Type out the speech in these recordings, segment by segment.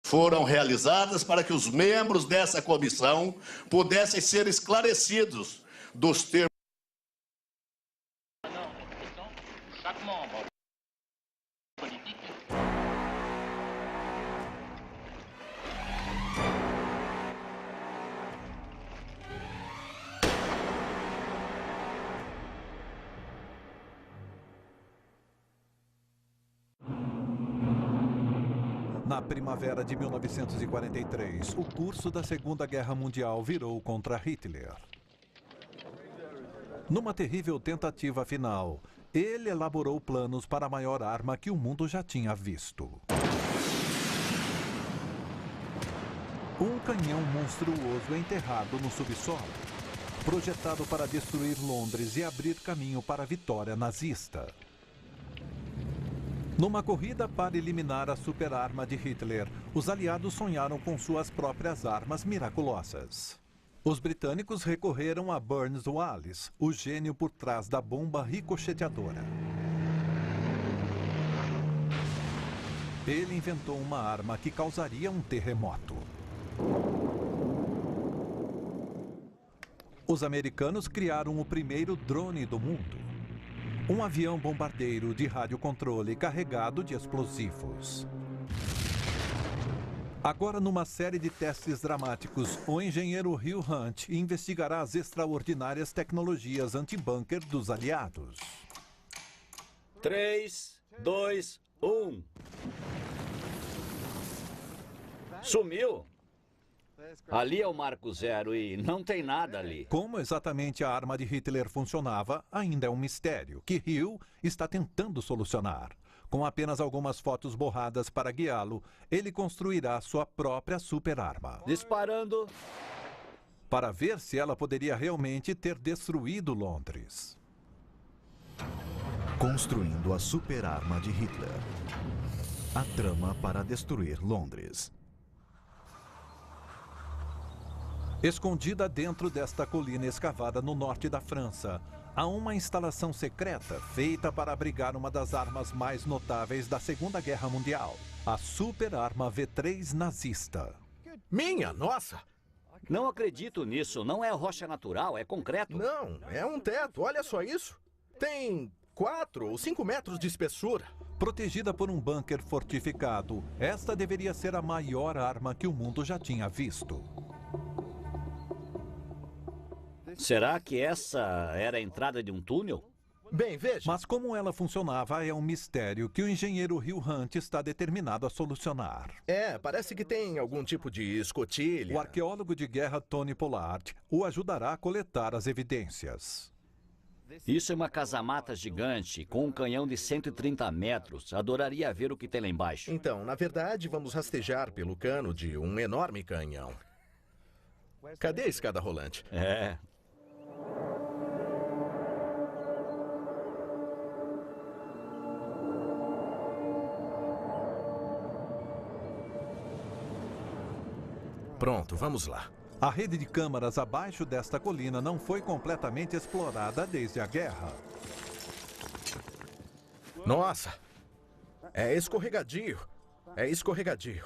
foram realizadas para que os membros dessa comissão pudessem ser esclarecidos dos termos. Na primavera de 1943, o curso da Segunda Guerra Mundial virou contra Hitler. Numa terrível tentativa final, ele elaborou planos para a maior arma que o mundo já tinha visto. Um canhão monstruoso enterrado no subsolo, projetado para destruir Londres e abrir caminho para a vitória nazista. Numa corrida para eliminar a superarma de Hitler, os aliados sonharam com suas próprias armas miraculosas. Os britânicos recorreram a Burns Wallis, o gênio por trás da bomba ricocheteadora. Ele inventou uma arma que causaria um terremoto. Os americanos criaram o primeiro drone do mundo. Um avião bombardeiro de radiocontrole carregado de explosivos. Agora, numa série de testes dramáticos, o engenheiro Hugh Hunt investigará as extraordinárias tecnologias anti-bunker dos aliados. 3, 2, 1. Sumiu? Ali é o Marco Zero e não tem nada ali. Como exatamente a arma de Hitler funcionava ainda é um mistério que Hugh está tentando solucionar. Com apenas algumas fotos borradas para guiá-lo, ele construirá sua própria superarma. Disparando. Para ver se ela poderia realmente ter destruído Londres. Construindo a superarma de Hitler. A trama para destruir Londres. Escondida dentro desta colina escavada no norte da França, há uma instalação secreta feita para abrigar uma das armas mais notáveis da Segunda Guerra Mundial, a superarma V3 nazista. Minha nossa! Não acredito nisso. Não é rocha natural, é concreto. Não, é um teto. Olha só isso. Tem 4 ou 5 metros de espessura. Protegida por um bunker fortificado, esta deveria ser a maior arma que o mundo já tinha visto. Será que essa era a entrada de um túnel? Bem, veja. Mas como ela funcionava é um mistério que o engenheiro Hugh Hunt está determinado a solucionar. Parece que tem algum tipo de escotilha. O arqueólogo de guerra Tony Pollard o ajudará a coletar as evidências. Isso é uma casamata gigante, com um canhão de 130 metros. Adoraria ver o que tem lá embaixo. Então, na verdade, vamos rastejar pelo cano de um enorme canhão. Cadê a escada rolante? É. Pronto, vamos lá. A rede de câmaras abaixo desta colina não foi completamente explorada desde a guerra. Nossa! É escorregadio. É escorregadio.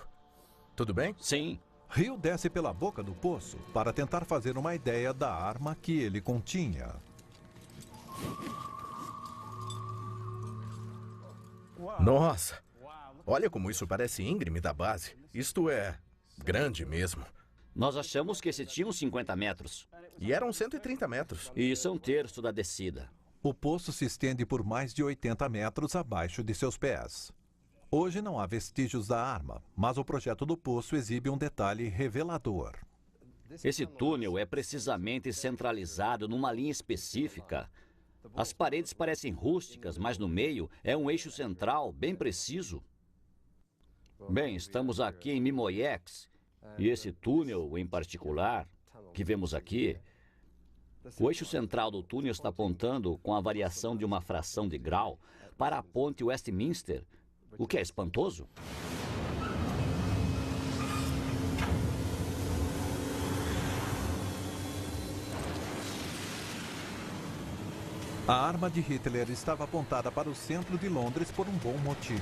Tudo bem? Sim. Hugh desce pela boca do poço para tentar fazer uma ideia da arma que ele continha. Nossa! Olha como isso parece íngreme da base. Isto é grande mesmo. Nós achamos que esse tinha uns 50 metros. E eram 130 metros. E isso é um terço da descida. O poço se estende por mais de 80 metros abaixo de seus pés. Hoje não há vestígios da arma, mas o projeto do poço exibe um detalhe revelador. Esse túnel é precisamente centralizado numa linha específica. As paredes parecem rústicas, mas no meio é um eixo central bem preciso. Bem, estamos aqui em Mimoyex, e esse túnel em particular, que vemos aqui, o eixo central do túnel está apontando com a variação de uma fração de grau para a ponte Westminster, o que é espantoso. A arma de Hitler estava apontada para o centro de Londres por um bom motivo.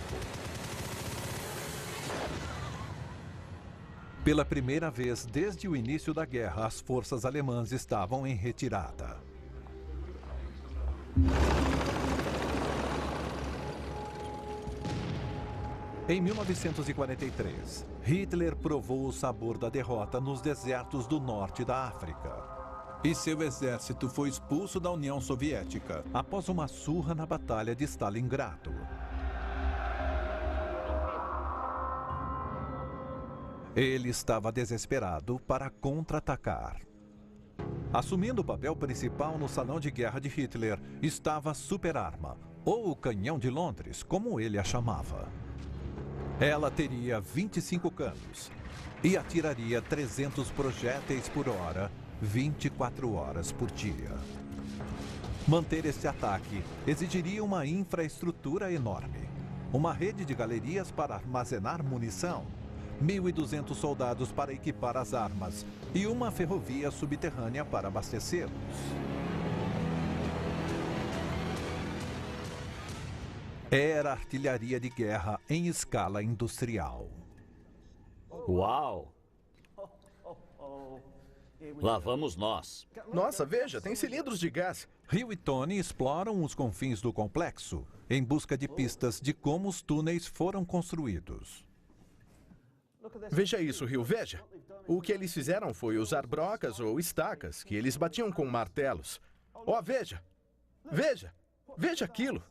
Pela primeira vez desde o início da guerra, as forças alemãs estavam em retirada. Em 1943, Hitler provou o sabor da derrota nos desertos do norte da África. E seu exército foi expulso da União Soviética após uma surra na Batalha de Stalingrado. Ele estava desesperado para contra-atacar. Assumindo o papel principal no salão de guerra de Hitler estava a Super-Arma, ou o Canhão de Londres, como ele a chamava. Ela teria 25 canos e atiraria 300 projéteis por hora, 24 horas por dia. Manter este ataque exigiria uma infraestrutura enorme, uma rede de galerias para armazenar munição, 1.200 soldados para equipar as armas e uma ferrovia subterrânea para abastecê-los. Era artilharia de guerra em escala industrial. Uau! Lá vamos nós. Nossa, veja, tem cilindros de gás. Rio e Tony exploram os confins do complexo em busca de pistas de como os túneis foram construídos. Veja isso, Rio, veja. O que eles fizeram foi usar brocas ou estacas que eles batiam com martelos. Ó, veja! Veja! Veja aquilo!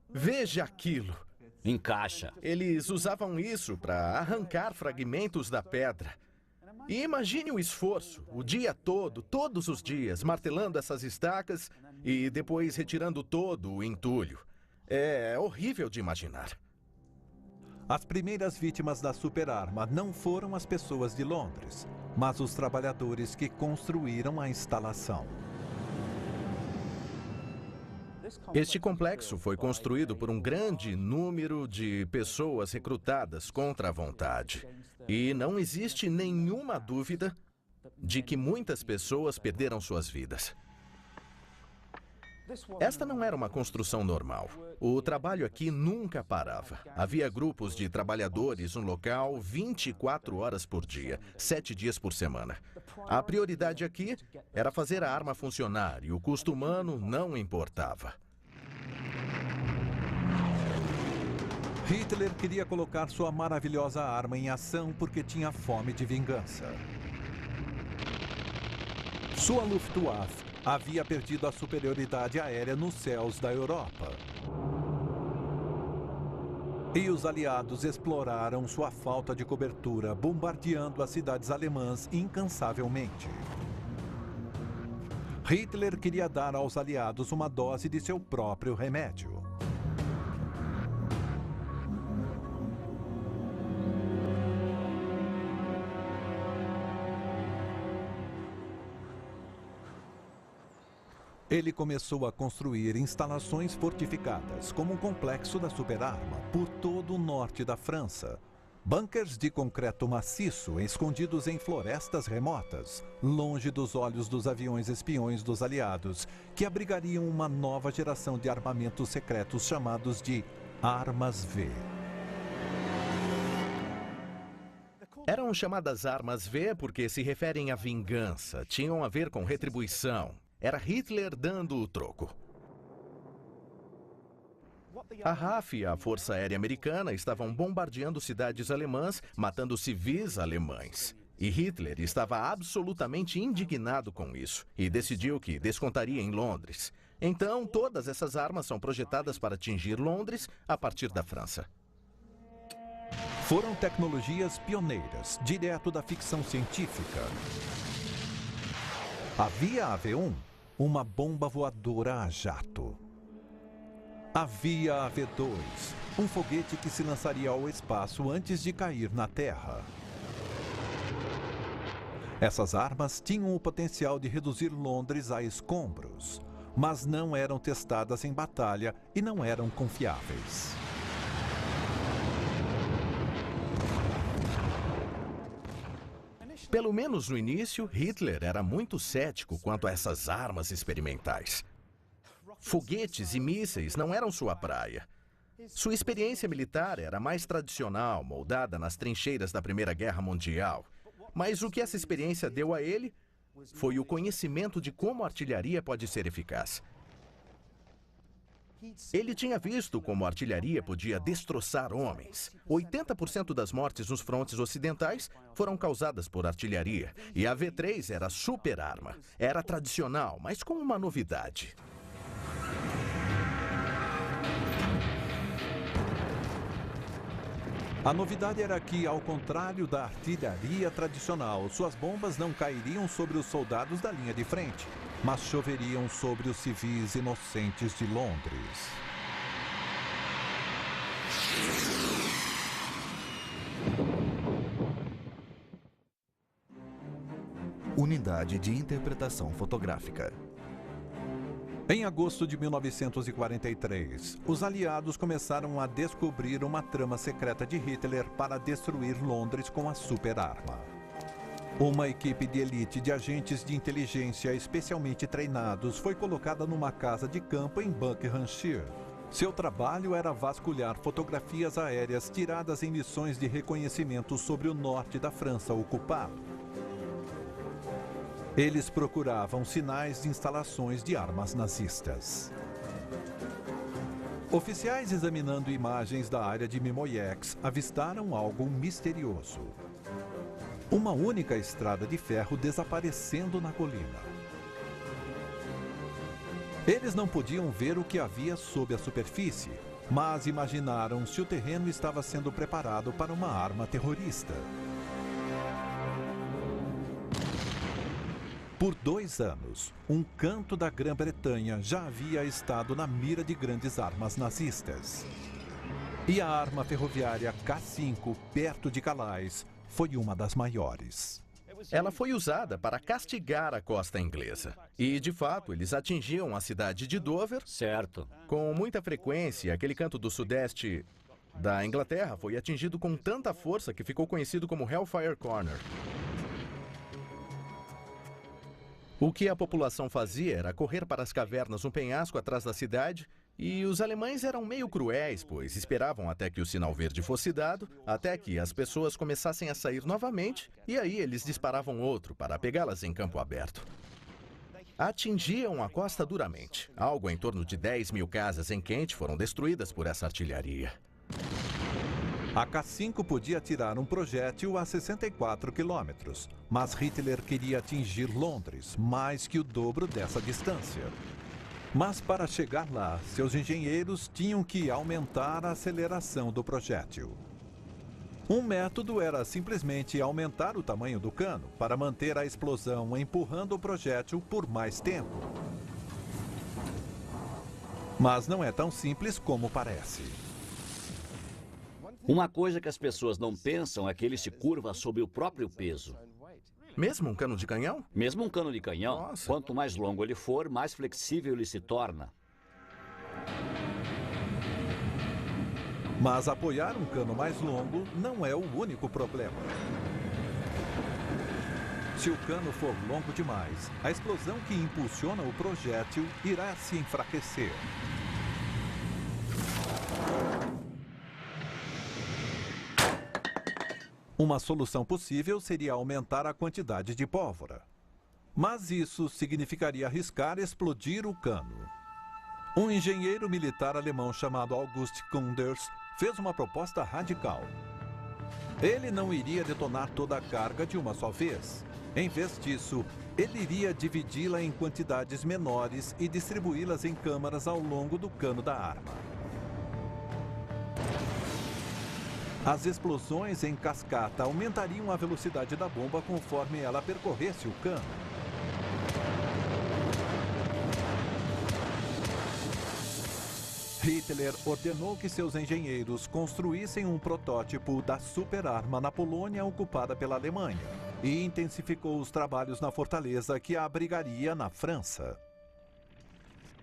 Veja aquilo! Encaixa. Eles usavam isso para arrancar fragmentos da pedra. E imagine o esforço, o dia todo, todos os dias, martelando essas estacas e depois retirando todo o entulho. É horrível de imaginar. As primeiras vítimas da Super-Arma não foram as pessoas de Londres, mas os trabalhadores que construíram a instalação. Este complexo foi construído por um grande número de pessoas recrutadas contra a vontade. E não existe nenhuma dúvida de que muitas pessoas perderam suas vidas. Esta não era uma construção normal. O trabalho aqui nunca parava. Havia grupos de trabalhadores no local 24 horas por dia, 7 dias por semana. A prioridade aqui era fazer a arma funcionar e o custo humano não importava. Hitler queria colocar sua maravilhosa arma em ação porque tinha fome de vingança. Sua Luftwaffe havia perdido a superioridade aérea nos céus da Europa. E os aliados exploraram sua falta de cobertura, bombardeando as cidades alemãs incansavelmente. Hitler queria dar aos aliados uma dose de seu próprio remédio. Ele começou a construir instalações fortificadas, como o complexo da Super-Arma, por todo o norte da França. Bunkers de concreto maciço escondidos em florestas remotas, longe dos olhos dos aviões espiões dos aliados, que abrigariam uma nova geração de armamentos secretos chamados de Armas V. Eram chamadas Armas V porque se referem à vingança, tinham a ver com retribuição. Era Hitler dando o troco. A RAF e a Força Aérea Americana estavam bombardeando cidades alemãs, matando civis alemães. E Hitler estava absolutamente indignado com isso e decidiu que descontaria em Londres. Então, todas essas armas são projetadas para atingir Londres a partir da França. Foram tecnologias pioneiras, direto da ficção científica. Havia a V1, uma bomba voadora a jato. Havia a V2, um foguete que se lançaria ao espaço antes de cair na Terra. Essas armas tinham o potencial de reduzir Londres a escombros, mas não eram testadas em batalha e não eram confiáveis. Pelo menos no início, Hitler era muito cético quanto a essas armas experimentais. Foguetes e mísseis não eram sua praia. Sua experiência militar era mais tradicional, moldada nas trincheiras da Primeira Guerra Mundial. Mas o que essa experiência deu a ele foi o conhecimento de como a artilharia pode ser eficaz. Ele tinha visto como a artilharia podia destroçar homens. 80% das mortes nos frontes ocidentais foram causadas por artilharia. E a V3 era super arma. Era tradicional, mas com uma novidade. A novidade era que, ao contrário da artilharia tradicional, suas bombas não cairiam sobre os soldados da linha de frente, mas choveriam sobre os civis inocentes de Londres. Unidade de interpretação fotográfica. Em agosto de 1943, os aliados começaram a descobrir uma trama secreta de Hitler para destruir Londres com a superarma. Uma equipe de elite de agentes de inteligência especialmente treinados foi colocada numa casa de campo em Buckinghamshire. Seu trabalho era vasculhar fotografias aéreas tiradas em missões de reconhecimento sobre o norte da França ocupado. Eles procuravam sinais de instalações de armas nazistas. Oficiais examinando imagens da área de Mimoyex avistaram algo misterioso. Uma única estrada de ferro desaparecendo na colina. Eles não podiam ver o que havia sob a superfície, mas imaginaram se o terreno estava sendo preparado para uma arma terrorista. Por 2 anos, um canto da Grã-Bretanha já havia estado na mira de grandes armas nazistas. E a arma ferroviária K5, perto de Calais, foi uma das maiores. Ela foi usada para castigar a costa inglesa. E, de fato, eles atingiam a cidade de Dover. Certo. Com muita frequência, aquele canto do sudeste da Inglaterra foi atingido com tanta força que ficou conhecido como Hellfire Corner. O que a população fazia era correr para as cavernas no penhasco atrás da cidade, e os alemães eram meio cruéis, pois esperavam até que o sinal verde fosse dado, até que as pessoas começassem a sair novamente, e aí eles disparavam outro para pegá-las em campo aberto. Atingiam a costa duramente. Algo em torno de 10 mil casas em Kent foram destruídas por essa artilharia. A K5 podia atirar um projétil a 64 quilômetros, mas Hitler queria atingir Londres, mais que o dobro dessa distância. Mas para chegar lá, seus engenheiros tinham que aumentar a aceleração do projétil. Um método era simplesmente aumentar o tamanho do cano para manter a explosão empurrando o projétil por mais tempo. Mas não é tão simples como parece. Uma coisa que as pessoas não pensam é que ele se curva sob o próprio peso. Mesmo um cano de canhão? Mesmo um cano de canhão, Nossa. quanto mais longo ele for, mais flexível ele se torna. Mas apoiar um cano mais longo não é o único problema. Se o cano for longo demais, a explosão que impulsiona o projétil irá se enfraquecer. Uma solução possível seria aumentar a quantidade de pólvora. Mas isso significaria arriscar explodir o cano. Um engenheiro militar alemão chamado August Kunders fez uma proposta radical. Ele não iria detonar toda a carga de uma só vez. Em vez disso, ele iria dividi-la em quantidades menores e distribuí-las em câmaras ao longo do cano da arma. As explosões em cascata aumentariam a velocidade da bomba conforme ela percorresse o cano. Hitler ordenou que seus engenheiros construíssem um protótipo da superarma na Polônia ocupada pela Alemanha e intensificou os trabalhos na fortaleza que a abrigaria na França.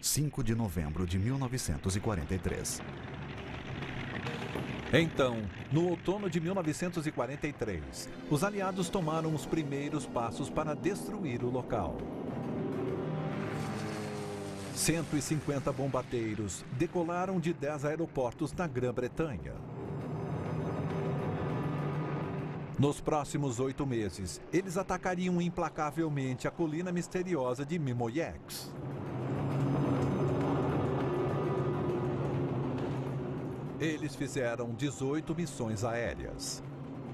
5 de novembro de 1943. Então, no outono de 1943, os aliados tomaram os primeiros passos para destruir o local. 150 bombardeiros decolaram de 10 aeroportos na Grã-Bretanha. Nos próximos 8 meses, eles atacariam implacavelmente a colina misteriosa de Mimoyex. Eles fizeram 18 missões aéreas,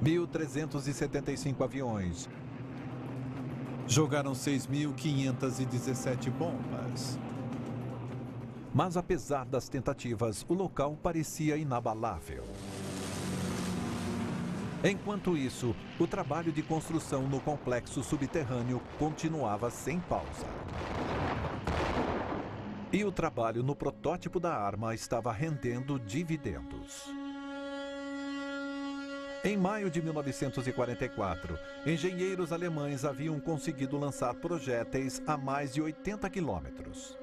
1.375 aviões, jogaram 6.517 bombas. Mas apesar das tentativas, o local parecia inabalável. Enquanto isso, o trabalho de construção no complexo subterrâneo continuava sem pausa. E o trabalho no protótipo da arma estava rendendo dividendos. Em maio de 1944, engenheiros alemães haviam conseguido lançar projéteis a mais de 80 quilômetros.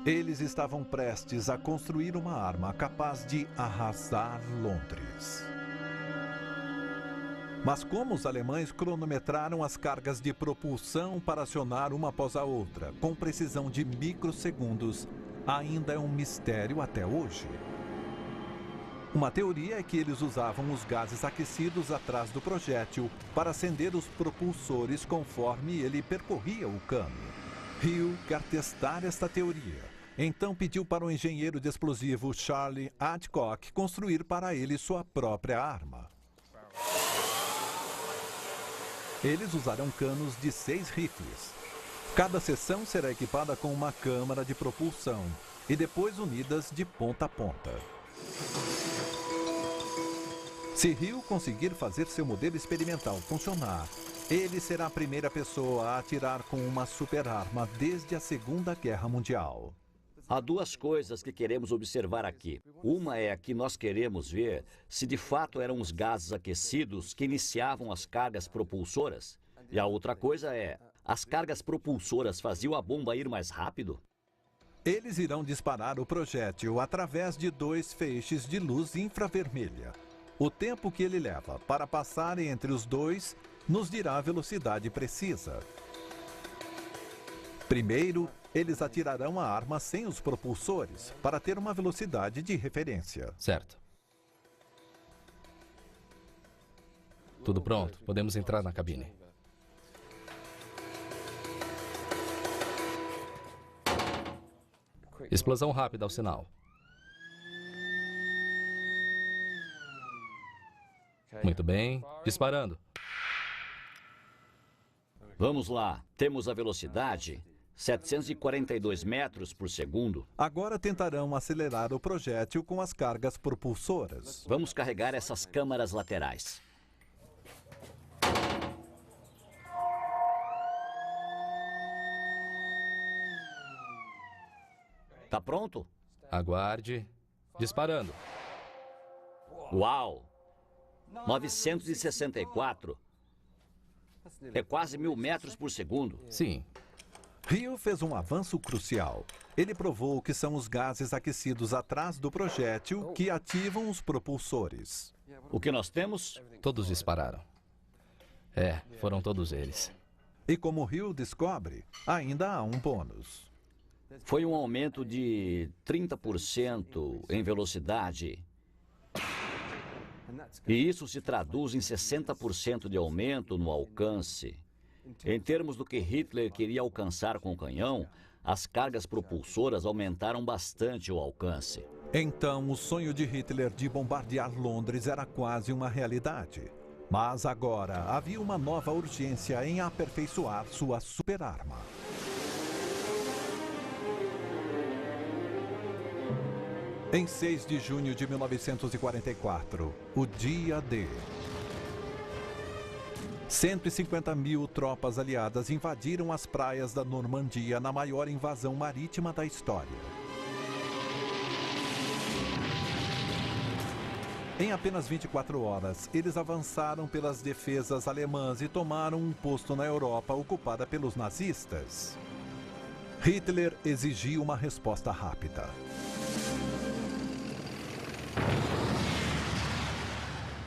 Eles estavam prestes a construir uma arma capaz de arrasar Londres. Mas como os alemães cronometraram as cargas de propulsão para acionar uma após a outra, com precisão de microsegundos, ainda é um mistério até hoje. Uma teoria é que eles usavam os gases aquecidos atrás do projétil para acender os propulsores conforme ele percorria o cano. Hill quer testar esta teoria. Então pediu para o engenheiro de explosivo Charlie Adcock construir para ele sua própria arma. Eles usarão canos de 6 rifles. Cada seção será equipada com uma câmara de propulsão e depois unidas de ponta a ponta. Se Hill conseguir fazer seu modelo experimental funcionar, ele será a primeira pessoa a atirar com uma superarma desde a Segunda Guerra Mundial. Há duas coisas que queremos observar aqui. Uma é que nós queremos ver se de fato eram os gases aquecidos que iniciavam as cargas propulsoras. E a outra coisa é, as cargas propulsoras faziam a bomba ir mais rápido? Eles irão disparar o projétil através de 2 feixes de luz infravermelha. O tempo que ele leva para passar entre os dois nos dirá a velocidade precisa. Primeiro, eles atirarão a arma sem os propulsores, para ter uma velocidade de referência. Certo. Tudo pronto, podemos entrar na cabine. Explosão rápida ao sinal. Muito bem, disparando. Vamos lá, temos a velocidade 742 metros por segundo. Agora tentarão acelerar o projétil com as cargas propulsoras. Vamos carregar essas câmaras laterais. Tá pronto? Aguarde. Disparando. Uau! 964. É quase 1000 metros por segundo. Sim. Hill fez um avanço crucial. Ele provou que são os gases aquecidos atrás do projétil que ativam os propulsores. O que nós temos? Todos dispararam. Foram todos eles. E como Hill descobre, ainda há um bônus. Foi um aumento de 30% em velocidade. E isso se traduz em 60% de aumento no alcance. Em termos do que Hitler queria alcançar com o canhão, as cargas propulsoras aumentaram bastante o alcance. Então, o sonho de Hitler de bombardear Londres era quase uma realidade. Mas agora havia uma nova urgência em aperfeiçoar sua superarma. Em 6 de junho de 1944, o dia D. 150.000 tropas aliadas invadiram as praias da Normandia na maior invasão marítima da história. Em apenas 24 horas, eles avançaram pelas defesas alemãs e tomaram um posto na Europa ocupada pelos nazistas. Hitler exigiu uma resposta rápida.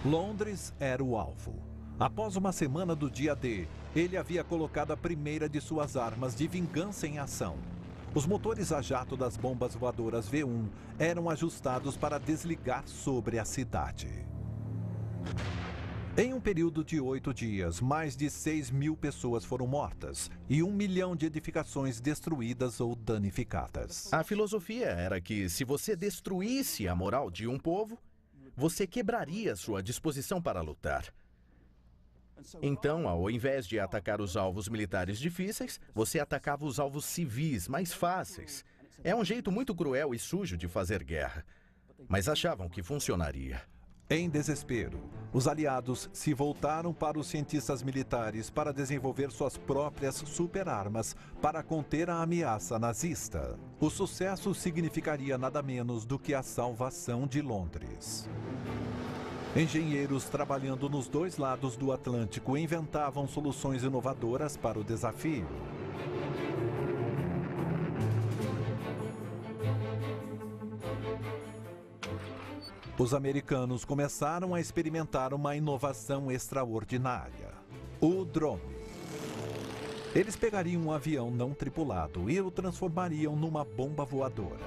Londres era o alvo. Após uma semana do dia D, ele havia colocado a primeira de suas armas de vingança em ação. Os motores a jato das bombas voadoras V1 eram ajustados para desligar sobre a cidade. Em um período de 8 dias, mais de 6.000 pessoas foram mortas e 1 milhão de edificações destruídas ou danificadas. A filosofia era que, se você destruísse a moral de um povo, você quebraria sua disposição para lutar. Então, ao invés de atacar os alvos militares difíceis, você atacava os alvos civis mais fáceis. É um jeito muito cruel e sujo de fazer guerra, mas achavam que funcionaria. Em desespero, os aliados se voltaram para os cientistas militares para desenvolver suas próprias superarmas para conter a ameaça nazista. O sucesso significaria nada menos do que a salvação de Londres. Engenheiros trabalhando nos dois lados do Atlântico inventavam soluções inovadoras para o desafio. Os americanos começaram a experimentar uma inovação extraordinária: o drone. Eles pegariam um avião não tripulado e o transformariam numa bomba voadora.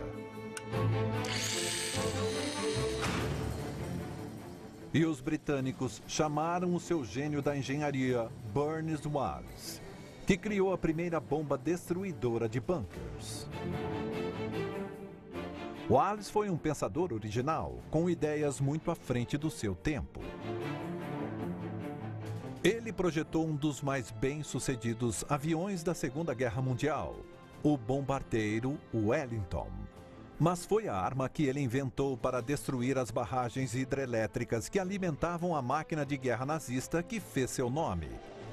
E os britânicos chamaram o seu gênio da engenharia, Burnes Wallis, que criou a primeira bomba destruidora de bunkers. Wallis foi um pensador original, com ideias muito à frente do seu tempo. Ele projetou um dos mais bem-sucedidos aviões da Segunda Guerra Mundial, o bombardeiro Wellington. Mas foi a arma que ele inventou para destruir as barragens hidrelétricas que alimentavam a máquina de guerra nazista que fez seu nome: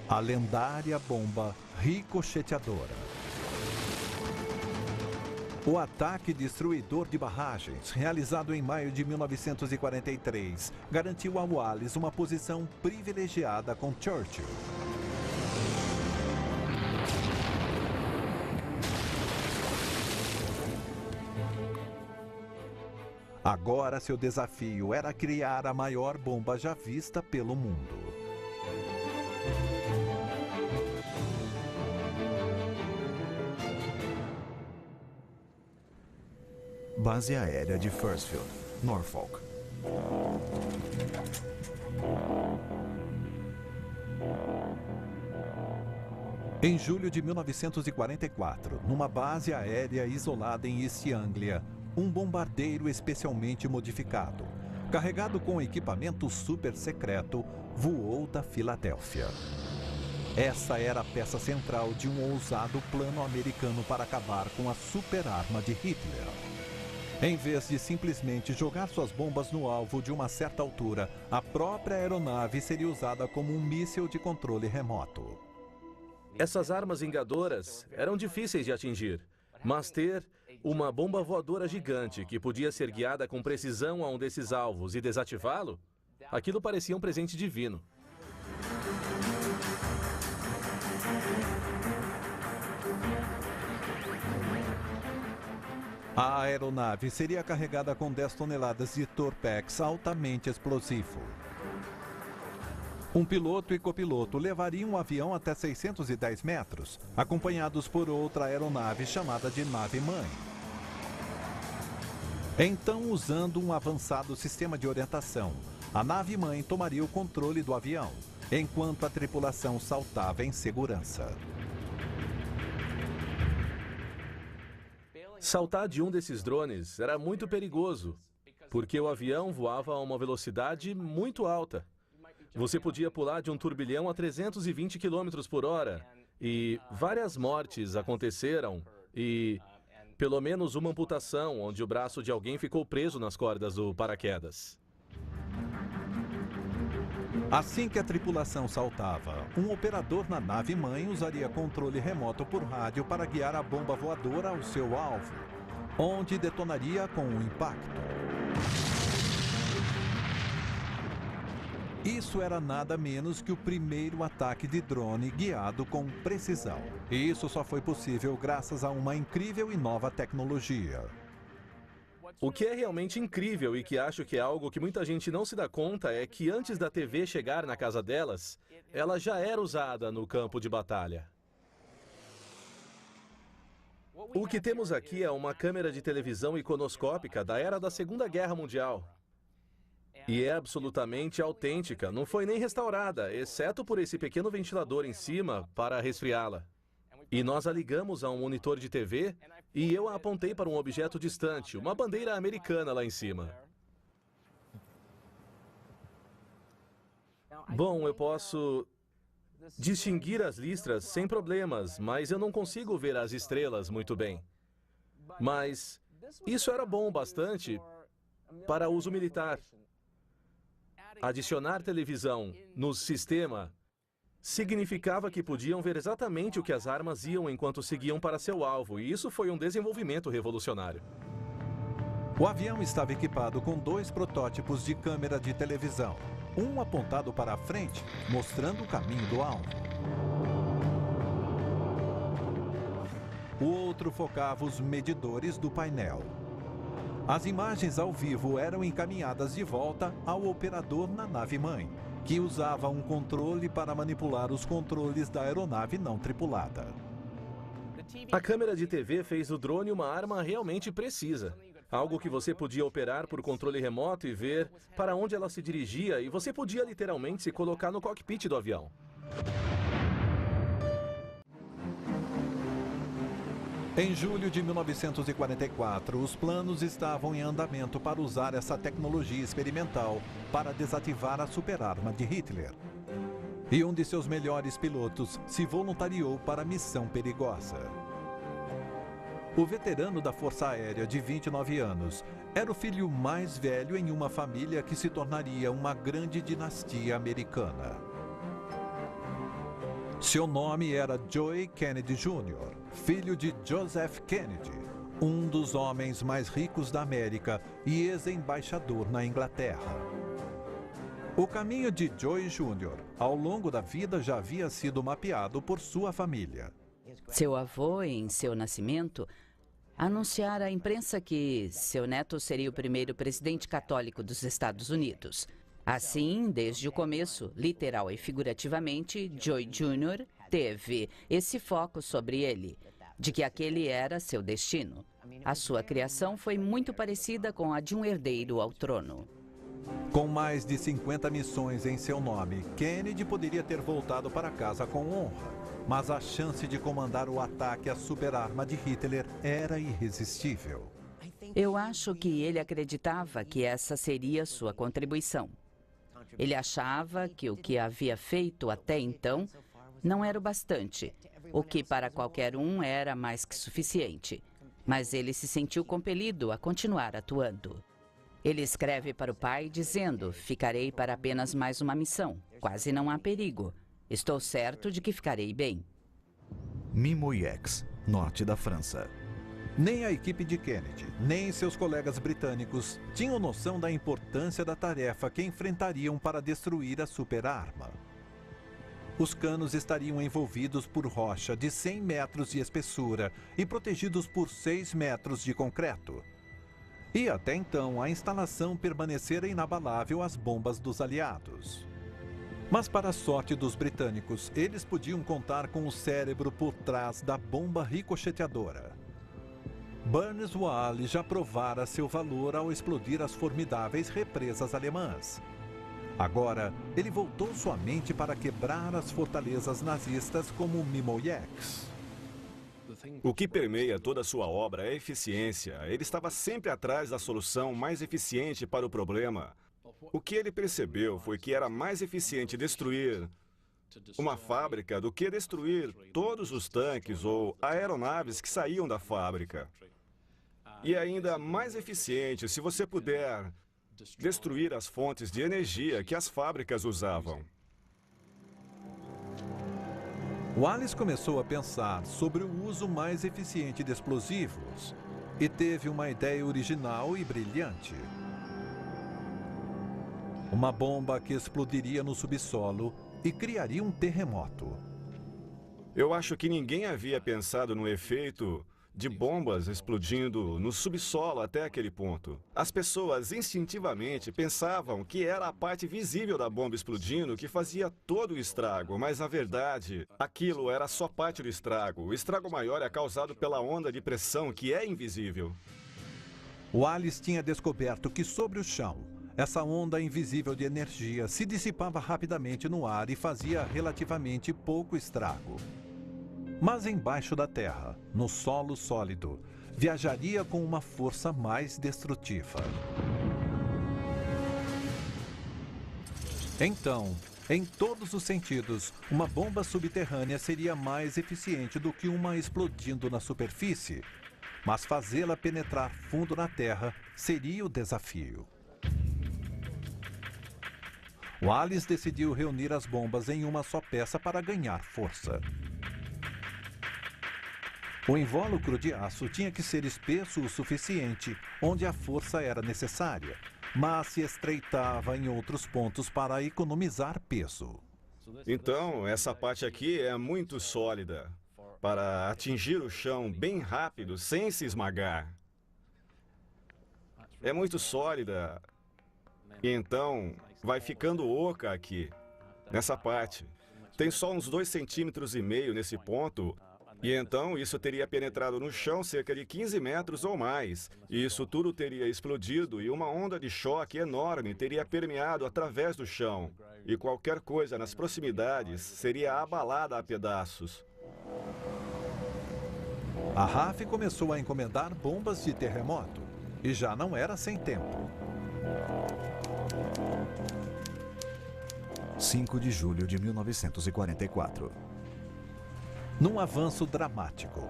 a lendária bomba ricocheteadora. O ataque destruidor de barragens, realizado em maio de 1943, garantiu a Wallis uma posição privilegiada com Churchill. Agora seu desafio era criar a maior bomba já vista pelo mundo. Base aérea de Firstfield, Norfolk. Em julho de 1944, numa base aérea isolada em East Anglia, um bombardeiro especialmente modificado, carregado com equipamento super secreto, voou da Filadélfia. Essa era a peça central de um ousado plano americano para acabar com a superarma de Hitler. Em vez de simplesmente jogar suas bombas no alvo de uma certa altura, a própria aeronave seria usada como um míssil de controle remoto. Essas armas vingadoras eram difíceis de atingir, mas ter uma bomba voadora gigante que podia ser guiada com precisão a um desses alvos e desativá-lo, aquilo parecia um presente divino. A aeronave seria carregada com 10 toneladas de Torpex altamente explosivo. Um piloto e copiloto levariam o avião até 610 metros, acompanhados por outra aeronave chamada de nave-mãe. Então, usando um avançado sistema de orientação, a nave-mãe tomaria o controle do avião, enquanto a tripulação saltava em segurança. Saltar de um desses drones era muito perigoso, porque o avião voava a uma velocidade muito alta. Você podia pular de um turbilhão a 320 km por hora, e várias mortes aconteceram, e pelo menos uma amputação, onde o braço de alguém ficou preso nas cordas do paraquedas. Assim que a tripulação saltava, um operador na nave-mãe usaria controle remoto por rádio para guiar a bomba voadora ao seu alvo, onde detonaria com um impacto. Isso era nada menos que o primeiro ataque de drone guiado com precisão. E isso só foi possível graças a uma incrível e nova tecnologia. O que é realmente incrível e que acho que é algo que muita gente não se dá conta é que antes da TV chegar na casa delas, ela já era usada no campo de batalha. O que temos aqui é uma câmera de televisão iconoscópica da era da Segunda Guerra Mundial. E é absolutamente autêntica, não foi nem restaurada, exceto por esse pequeno ventilador em cima para resfriá-la. E nós a ligamos a um monitor de TV e eu a apontei para um objeto distante, uma bandeira americana lá em cima. Bom, eu posso distinguir as listras sem problemas, mas eu não consigo ver as estrelas muito bem. Mas isso era bom bastante para uso militar. Adicionar televisão no sistema significava que podiam ver exatamente o que as armas iam enquanto seguiam para seu alvo, e isso foi um desenvolvimento revolucionário. O avião estava equipado com 2 protótipos de câmera de televisão. Um apontado para a frente, mostrando o caminho do alvo. O outro focava os medidores do painel. As imagens ao vivo eram encaminhadas de volta ao operador na nave-mãe, que usava um controle para manipular os controles da aeronave não tripulada. A câmera de TV fez do drone uma arma realmente precisa. Algo que você podia operar por controle remoto e ver para onde ela se dirigia, e você podia literalmente se colocar no cockpit do avião. Em julho de 1944, os planos estavam em andamento para usar essa tecnologia experimental para desativar a superarma de Hitler. E um de seus melhores pilotos se voluntariou para a missão perigosa. O veterano da Força Aérea, de 29 anos, era o filho mais velho em uma família que se tornaria uma grande dinastia americana. Seu nome era Joe Kennedy Jr., filho de Joseph Kennedy, um dos homens mais ricos da América e ex-embaixador na Inglaterra. O caminho de Joe Jr. ao longo da vida já havia sido mapeado por sua família. Seu avô, em seu nascimento, anunciara à imprensa que seu neto seria o primeiro presidente católico dos Estados Unidos. Assim, desde o começo, literal e figurativamente, Joe Jr. teve esse foco sobre ele, de que aquele era seu destino. A sua criação foi muito parecida com a de um herdeiro ao trono. Com mais de 50 missões em seu nome, Kennedy poderia ter voltado para casa com honra, mas a chance de comandar o ataque à superarma de Hitler era irresistível. Eu acho que ele acreditava que essa seria sua contribuição. Ele achava que o que havia feito até então não era o bastante, o que para qualquer um era mais que suficiente. Mas ele se sentiu compelido a continuar atuando. Ele escreve para o pai dizendo: "Ficarei para apenas mais uma missão. Quase não há perigo. Estou certo de que ficarei bem." Mimoyex, norte da França. Nem a equipe de Kennedy, nem seus colegas britânicos tinham noção da importância da tarefa que enfrentariam para destruir a superarma. Os canos estariam envolvidos por rocha de 100 metros de espessura e protegidos por 6 metros de concreto. E até então a instalação permanecera inabalável às bombas dos aliados. Mas para a sorte dos britânicos, eles podiam contar com o cérebro por trás da bomba ricocheteadora. Burns-Wall já provara seu valor ao explodir as formidáveis represas alemãs. Agora, ele voltou sua mente para quebrar as fortalezas nazistas como Mimoyex. O que permeia toda a sua obra é a eficiência. Ele estava sempre atrás da solução mais eficiente para o problema. O que ele percebeu foi que era mais eficiente destruir uma fábrica do que destruir todos os tanques ou aeronaves que saíam da fábrica. E ainda mais eficiente se você puder destruir as fontes de energia que as fábricas usavam. Wallace começou a pensar sobre o uso mais eficiente de explosivos e teve uma ideia original e brilhante. Uma bomba que explodiria no subsolo e criaria um terremoto. Eu acho que ninguém havia pensado no efeito de bombas explodindo no subsolo até aquele ponto. As pessoas instintivamente pensavam que era a parte visível da bomba explodindo que fazia todo o estrago, mas na verdade, aquilo era só parte do estrago. O estrago maior é causado pela onda de pressão que é invisível. Wallace tinha descoberto que sobre o chão, essa onda invisível de energia se dissipava rapidamente no ar e fazia relativamente pouco estrago. Mas embaixo da terra, no solo sólido, viajaria com uma força mais destrutiva. Então, em todos os sentidos, uma bomba subterrânea seria mais eficiente do que uma explodindo na superfície. Mas fazê-la penetrar fundo na terra seria o desafio. Wallace decidiu reunir as bombas em uma só peça para ganhar força. O invólucro de aço tinha que ser espesso o suficiente, onde a força era necessária, mas se estreitava em outros pontos para economizar peso. Então, essa parte aqui é muito sólida para atingir o chão bem rápido, sem se esmagar. É muito sólida e então vai ficando oca aqui, nessa parte. Tem só uns 2,5 centímetros nesse ponto. E então isso teria penetrado no chão cerca de 15 metros ou mais. E isso tudo teria explodido e uma onda de choque enorme teria permeado através do chão. E qualquer coisa nas proximidades seria abalada a pedaços. A RAF começou a encomendar bombas de terremoto. E já não era sem tempo. 5 de julho de 1944. Num avanço dramático,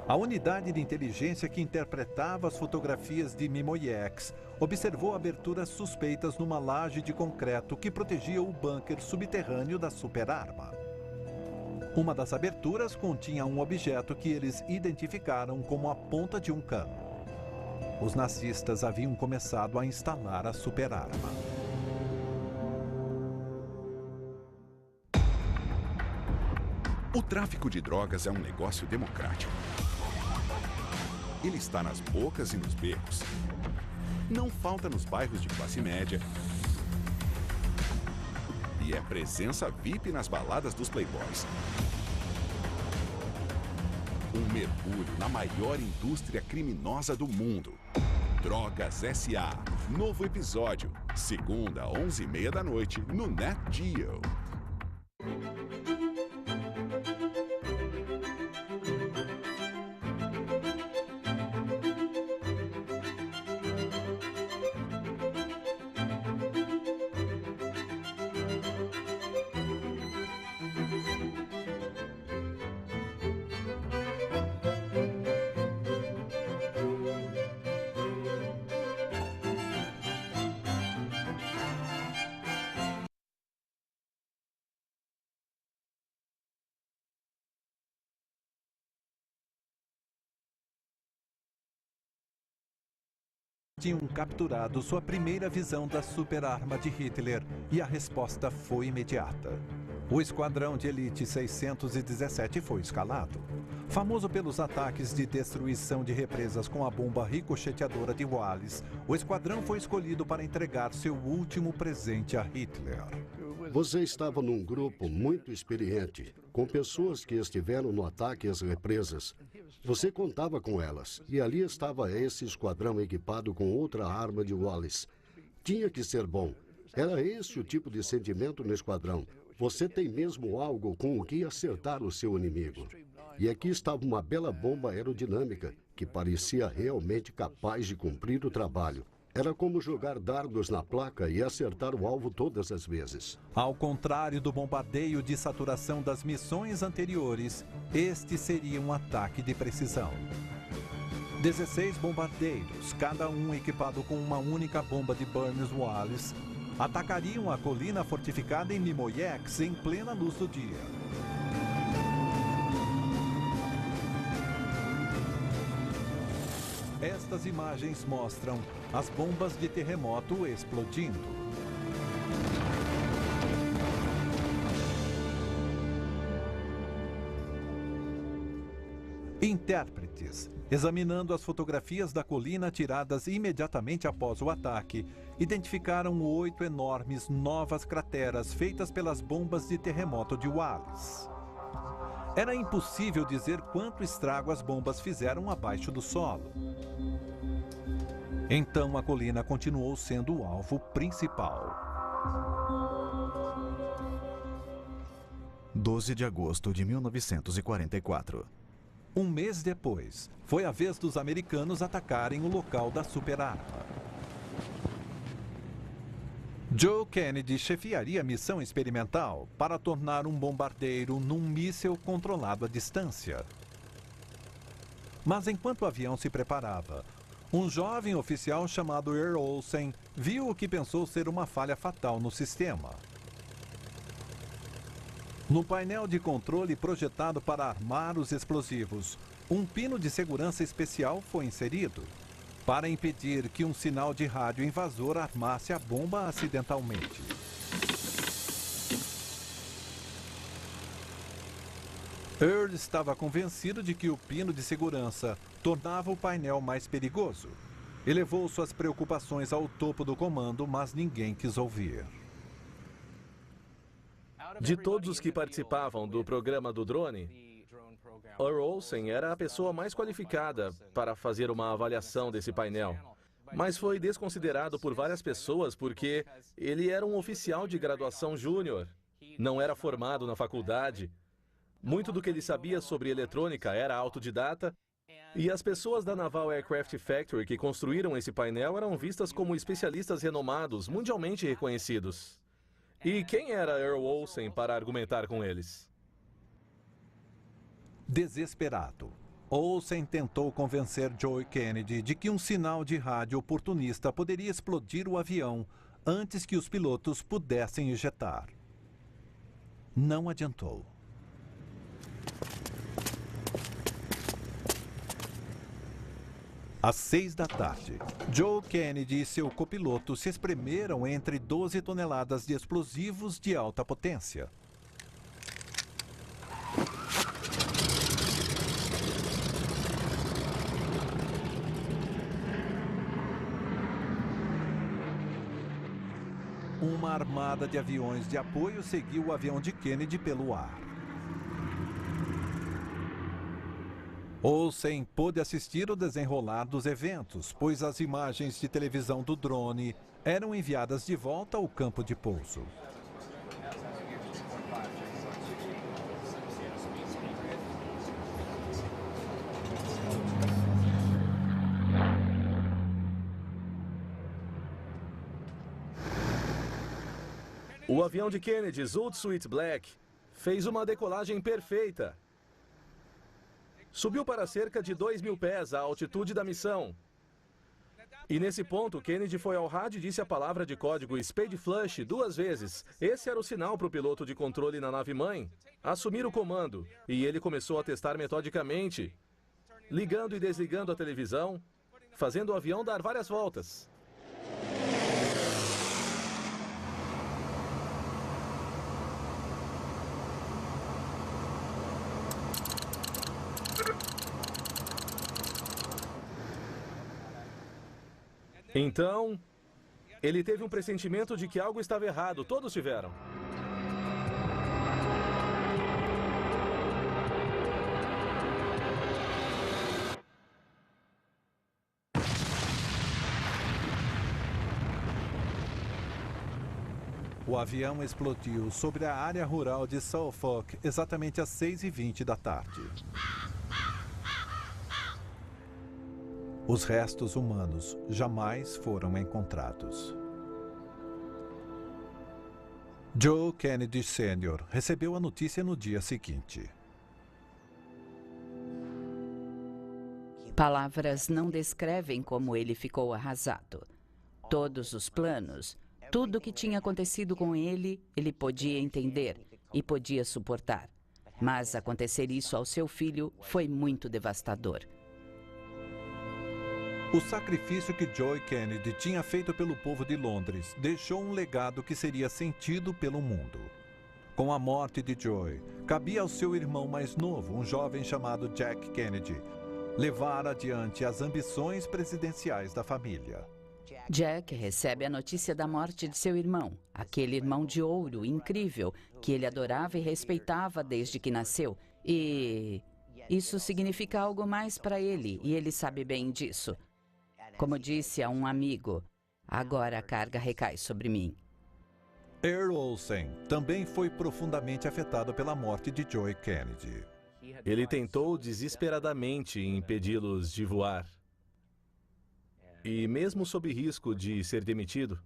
a unidade de inteligência que interpretava as fotografias de Mimoyex observou aberturas suspeitas numa laje de concreto que protegia o bunker subterrâneo da superarma. Uma das aberturas continha um objeto que eles identificaram como a ponta de um cano. Os nazistas haviam começado a instalar a superarma. O tráfico de drogas é um negócio democrático. Ele está nas bocas e nos becos. Não falta nos bairros de classe média. E é presença VIP nas baladas dos playboys. Um mergulho na maior indústria criminosa do mundo. Drogas S.A. Novo episódio. Segunda, 11h30 da noite, no Net Geo. Tinham capturado sua primeira visão da superarma de Hitler e a resposta foi imediata. O esquadrão de elite 617 foi escalado. Famoso pelos ataques de destruição de represas com a bomba ricocheteadora de Wallace, o esquadrão foi escolhido para entregar seu último presente a Hitler. Você estava num grupo muito experiente, com pessoas que estiveram no ataque às represas. Você contava com elas, e ali estava esse esquadrão equipado com outra arma de Wallace. Tinha que ser bom. Era esse o tipo de sentimento no esquadrão. Você tem mesmo algo com o que acertar o seu inimigo. E aqui estava uma bela bomba aerodinâmica, que parecia realmente capaz de cumprir o trabalho. Era como jogar dardos na placa e acertar o alvo todas as vezes. Ao contrário do bombardeio de saturação das missões anteriores, este seria um ataque de precisão. 16 bombardeiros, cada um equipado com uma única bomba de Burns-Wallace, atacariam a colina fortificada em Mimoyex em plena luz do dia. Estas imagens mostram as bombas de terremoto explodindo. Intérpretes, examinando as fotografias da colina tiradas imediatamente após o ataque, identificaram 8 enormes novas crateras feitas pelas bombas de terremoto de Wallace. Era impossível dizer quanto estrago as bombas fizeram abaixo do solo. Então a colina continuou sendo o alvo principal. 12 de agosto de 1944. Um mês depois, foi a vez dos americanos atacarem o local da superarma. Joe Kennedy chefiaria a missão experimental para tornar um bombardeiro num míssil controlado à distância. Mas enquanto o avião se preparava, um jovem oficial chamado Earl Olsen viu o que pensou ser uma falha fatal no sistema. No painel de controle projetado para armar os explosivos, um pino de segurança especial foi inserido para impedir que um sinal de rádio invasor armasse a bomba acidentalmente. Earl estava convencido de que o pino de segurança tornava o painel mais perigoso. Elevou suas preocupações ao topo do comando, mas ninguém quis ouvir. De todos os que participavam do programa do drone, Earl Olsen era a pessoa mais qualificada para fazer uma avaliação desse painel. Mas foi desconsiderado por várias pessoas porque ele era um oficial de graduação júnior, não era formado na faculdade. Muito do que ele sabia sobre eletrônica era autodidata, e as pessoas da Naval Aircraft Factory que construíram esse painel eram vistas como especialistas renomados, mundialmente reconhecidos. E quem era Earl Olsen para argumentar com eles? Desesperado, Olsen tentou convencer Joe Kennedy de que um sinal de rádio oportunista poderia explodir o avião antes que os pilotos pudessem ejetar. Não adiantou. Às 6 da tarde, Joe Kennedy e seu copiloto se espremeram entre 12 toneladas de explosivos de alta potência. Uma armada de aviões de apoio seguiu o avião de Kennedy pelo ar. Olsen pôde assistir o desenrolar dos eventos, pois as imagens de televisão do drone eram enviadas de volta ao campo de pouso. O avião de Kennedy, Zoot Suite Black, fez uma decolagem perfeita. Subiu para cerca de 2.000 pés a altitude da missão. E nesse ponto, Kennedy foi ao rádio e disse a palavra de código Spade Flush 2 vezes. Esse era o sinal para o piloto de controle na nave-mãe assumir o comando. E ele começou a testar metodicamente, ligando e desligando a televisão, fazendo o avião dar várias voltas. Então, ele teve um pressentimento de que algo estava errado. Todos tiveram. O avião explodiu sobre a área rural de Suffolk exatamente às 6h20 da tarde. Os restos humanos jamais foram encontrados. Joe Kennedy Sr. recebeu a notícia no dia seguinte. Palavras não descrevem como ele ficou arrasado. Todos os planos, tudo o que tinha acontecido com ele, ele podia entender e podia suportar. Mas acontecer isso ao seu filho foi muito devastador. O sacrifício que Joe Kennedy tinha feito pelo povo de Londres deixou um legado que seria sentido pelo mundo. Com a morte de Joy, cabia ao seu irmão mais novo, um jovem chamado Jack Kennedy, levar adiante as ambições presidenciais da família. Jack recebe a notícia da morte de seu irmão, aquele irmão de ouro incrível que ele adorava e respeitava desde que nasceu. E isso significa algo mais para ele, e ele sabe bem disso. Como disse a um amigo, agora a carga recai sobre mim. Earl Olsen também foi profundamente afetado pela morte de Joy Kennedy. Ele tentou desesperadamente impedi-los de voar. E mesmo sob risco de ser demitido,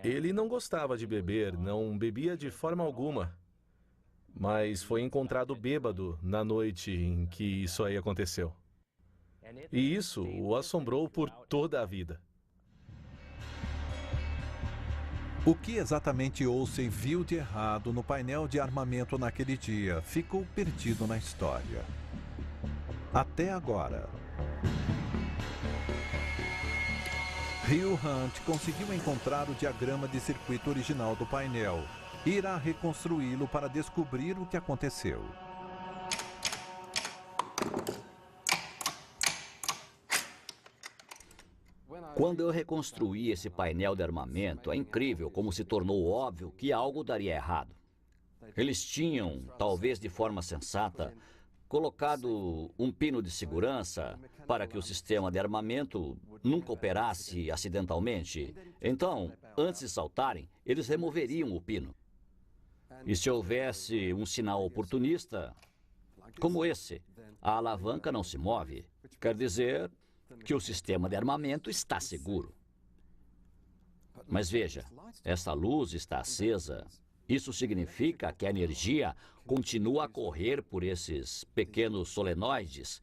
ele não gostava de beber, não bebia de forma alguma. Mas foi encontrado bêbado na noite em que isso aí aconteceu. E isso o assombrou por toda a vida. O que exatamente Olsen viu de errado no painel de armamento naquele dia ficou perdido na história. Até agora. Hugh Hunt conseguiu encontrar o diagrama de circuito original do painel e irá reconstruí-lo para descobrir o que aconteceu. Quando eu reconstruí esse painel de armamento, é incrível como se tornou óbvio que algo daria errado. Eles tinham, talvez de forma sensata, colocado um pino de segurança para que o sistema de armamento nunca operasse acidentalmente. Então, antes de saltarem, eles removeriam o pino. E se houvesse um sinal oportunista, como esse, a alavanca não se move. Quer dizer que o sistema de armamento está seguro. Mas veja, essa luz está acesa. Isso significa que a energia continua a correr por esses pequenos solenoides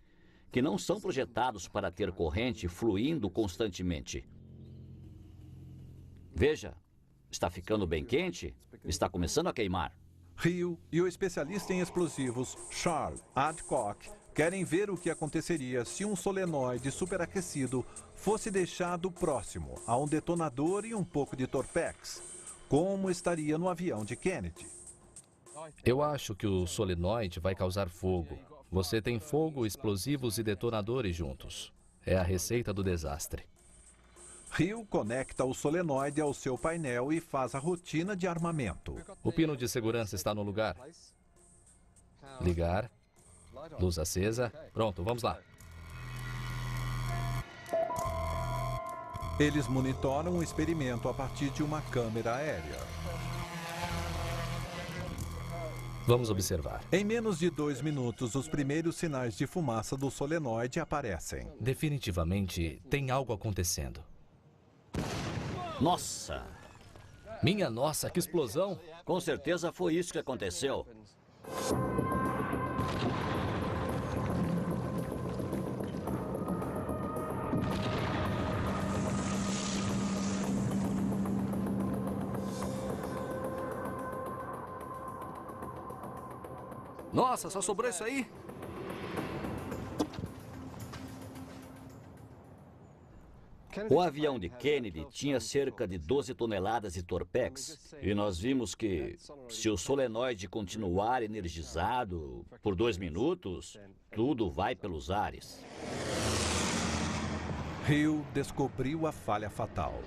que não são projetados para ter corrente fluindo constantemente. Veja, está ficando bem quente, está começando a queimar. Hugh e o especialista em explosivos, Charles Adcock, querem ver o que aconteceria se um solenoide superaquecido fosse deixado próximo a um detonador e um pouco de torpex. Como estaria no avião de Kennedy? Eu acho que o solenoide vai causar fogo. Você tem fogo, explosivos e detonadores juntos. É a receita do desastre. Hugh conecta o solenoide ao seu painel e faz a rotina de armamento. O pino de segurança está no lugar. Ligar. Luz acesa. Pronto, vamos lá. Eles monitoram o experimento a partir de uma câmera aérea. Vamos observar. Em menos de 2 minutos, os primeiros sinais de fumaça do solenoide aparecem. Definitivamente tem algo acontecendo. Nossa! Minha nossa, que explosão! Com certeza foi isso que aconteceu. Nossa, só sobrou isso aí? O avião de Kennedy tinha cerca de 12 toneladas de torpex e nós vimos que, se o solenoide continuar energizado por 2 minutos, tudo vai pelos ares. Hugh descobriu a falha fatal.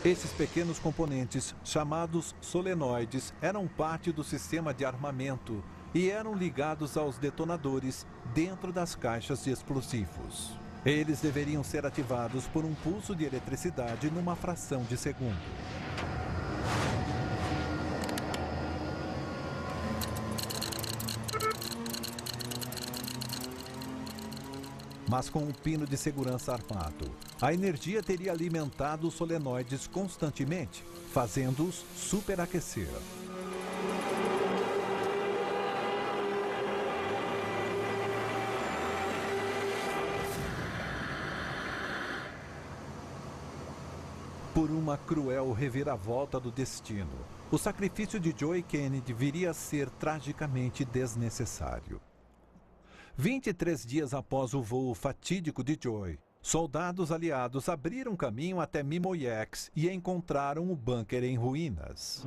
Esses pequenos componentes, chamados solenoides, eram parte do sistema de armamento e eram ligados aos detonadores dentro das caixas de explosivos. Eles deveriam ser ativados por um pulso de eletricidade numa fração de segundo. Mas com um pino de segurança armado, a energia teria alimentado os solenoides constantemente, fazendo-os superaquecer. Por uma cruel reviravolta do destino, o sacrifício de Joy Kennedy viria a ser tragicamente desnecessário. 23 dias após o voo fatídico de Joy, soldados aliados abriram caminho até Mimoyex e encontraram o bunker em ruínas.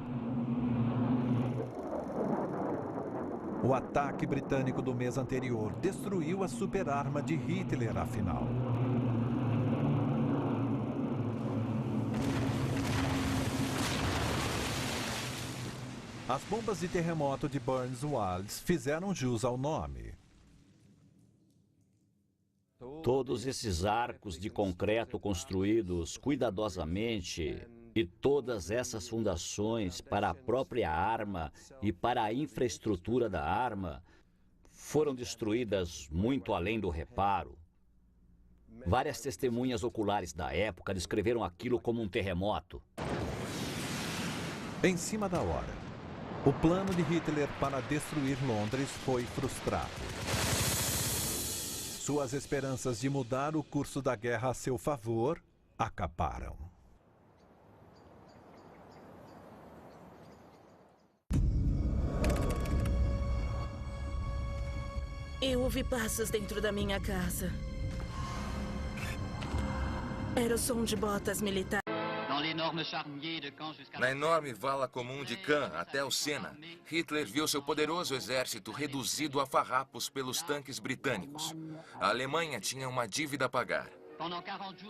O ataque britânico do mês anterior destruiu a superarma de Hitler, afinal. As bombas de terremoto de Burns-Wallis fizeram jus ao nome. Todos esses arcos de concreto construídos cuidadosamente e todas essas fundações para a própria arma e para a infraestrutura da arma foram destruídas muito além do reparo. Várias testemunhas oculares da época descreveram aquilo como um terremoto. Em cima da hora, o plano de Hitler para destruir Londres foi frustrado. Suas esperanças de mudar o curso da guerra a seu favor acabaram. Eu ouvi passos dentro da minha casa. Era o som de botas militares. Na enorme vala comum de Caen até o Sena, Hitler viu seu poderoso exército reduzido a farrapos pelos tanques britânicos. A Alemanha tinha uma dívida a pagar.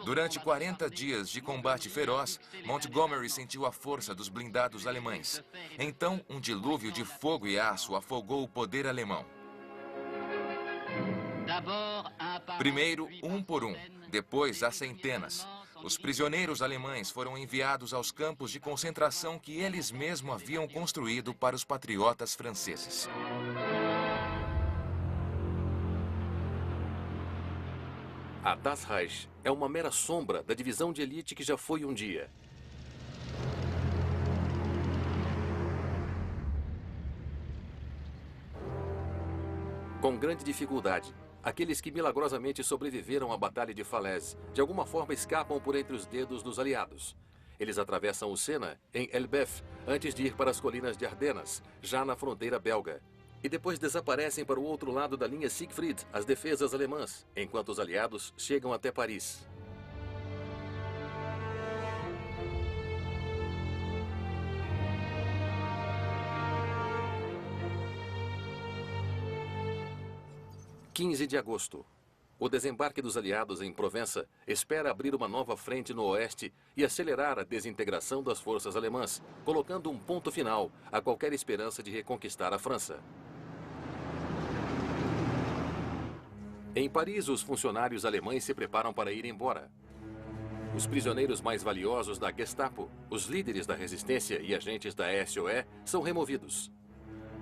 Durante 40 dias de combate feroz, Montgomery sentiu a força dos blindados alemães. Então, um dilúvio de fogo e aço afogou o poder alemão. Primeiro, um por um, depois, às centenas. Os prisioneiros alemães foram enviados aos campos de concentração que eles mesmos haviam construído para os patriotas franceses. A Das Reich é uma mera sombra da divisão de elite que já foi um dia. Com grande dificuldade, aqueles que milagrosamente sobreviveram à Batalha de Falaise, de alguma forma escapam por entre os dedos dos aliados. Eles atravessam o Sena em Elbeuf, antes de ir para as colinas de Ardenas, já na fronteira belga. E depois desaparecem para o outro lado da linha Siegfried, as defesas alemãs, enquanto os aliados chegam até Paris. – 15 de agosto. O desembarque dos aliados em Provença espera abrir uma nova frente no oeste e acelerar a desintegração das forças alemãs, colocando um ponto final a qualquer esperança de reconquistar a França. Em Paris, os funcionários alemães se preparam para ir embora. Os prisioneiros mais valiosos da Gestapo, os líderes da resistência e agentes da SOE são removidos.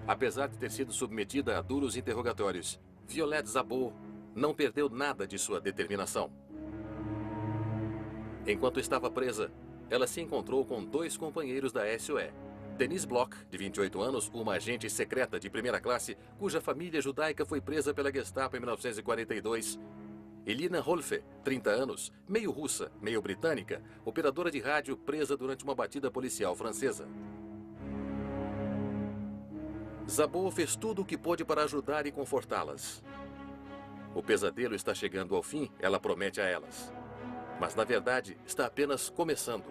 Apesar de ter sido submetida a duros interrogatórios, Violette Szabó não perdeu nada de sua determinação. Enquanto estava presa, ela se encontrou com dois companheiros da SOE. Denise Bloch, de 28 anos, uma agente secreta de primeira classe, cuja família judaica foi presa pela Gestapo em 1942. E Lina Rolfe, 30 anos, meio russa, meio britânica, operadora de rádio presa durante uma batida policial francesa. Szabó fez tudo o que pôde para ajudar e confortá-las. O pesadelo está chegando ao fim, ela promete a elas. Mas, na verdade, está apenas começando.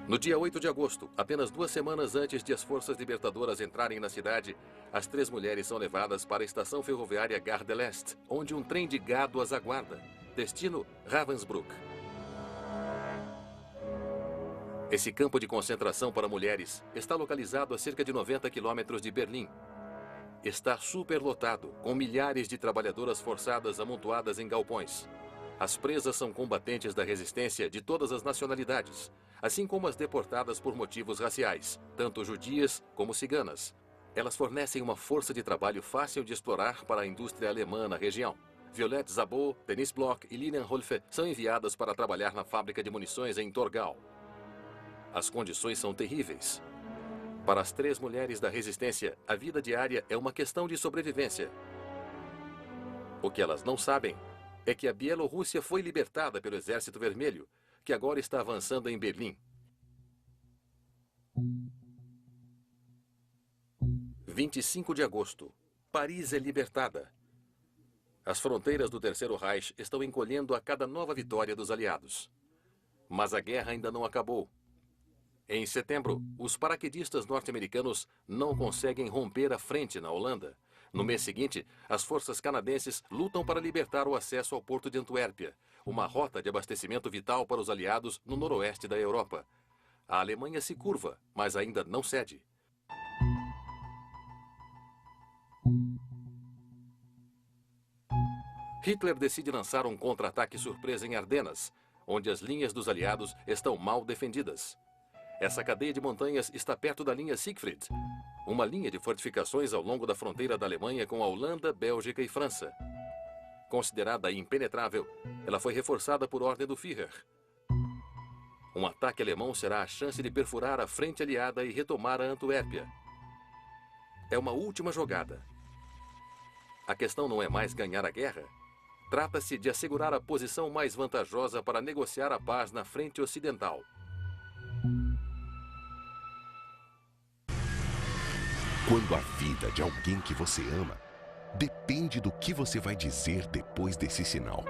No dia 8 de agosto, apenas 2 semanas antes de as forças libertadoras entrarem na cidade, as 3 mulheres são levadas para a estação ferroviária Gare de l'Est, onde um trem de gado as aguarda. Destino, Ravensbrück. Esse campo de concentração para mulheres está localizado a cerca de 90 quilômetros de Berlim. Está superlotado, com milhares de trabalhadoras forçadas amontoadas em galpões. As presas são combatentes da resistência de todas as nacionalidades, assim como as deportadas por motivos raciais, tanto judias como ciganas. Elas fornecem uma força de trabalho fácil de explorar para a indústria alemã na região. Violette Szabó, Denise Bloch e Lina Rolfe são enviadas para trabalhar na fábrica de munições em Torgau. As condições são terríveis. Para as 3 mulheres da resistência, a vida diária é uma questão de sobrevivência. O que elas não sabem é que a Bielorrússia foi libertada pelo Exército Vermelho, que agora está avançando em Berlim. 25 de agosto. Paris é libertada. As fronteiras do Terceiro Reich estão encolhendo a cada nova vitória dos aliados. Mas a guerra ainda não acabou. Em setembro, os paraquedistas norte-americanos não conseguem romper a frente na Holanda. No mês seguinte, as forças canadenses lutam para libertar o acesso ao porto de Antuérpia, uma rota de abastecimento vital para os aliados no noroeste da Europa. A Alemanha se curva, mas ainda não cede. Hitler decide lançar um contra-ataque surpresa em Ardenas, onde as linhas dos aliados estão mal defendidas. Essa cadeia de montanhas está perto da linha Siegfried, uma linha de fortificações ao longo da fronteira da Alemanha com a Holanda, Bélgica e França. Considerada impenetrável, ela foi reforçada por ordem do Führer. Um ataque alemão será a chance de perfurar a frente aliada e retomar a Antuérpia. É uma última jogada. A questão não é mais ganhar a guerra. Trata-se de assegurar a posição mais vantajosa para negociar a paz na frente ocidental. Quando a vida de alguém que você ama depende do que você vai dizer depois desse sinal.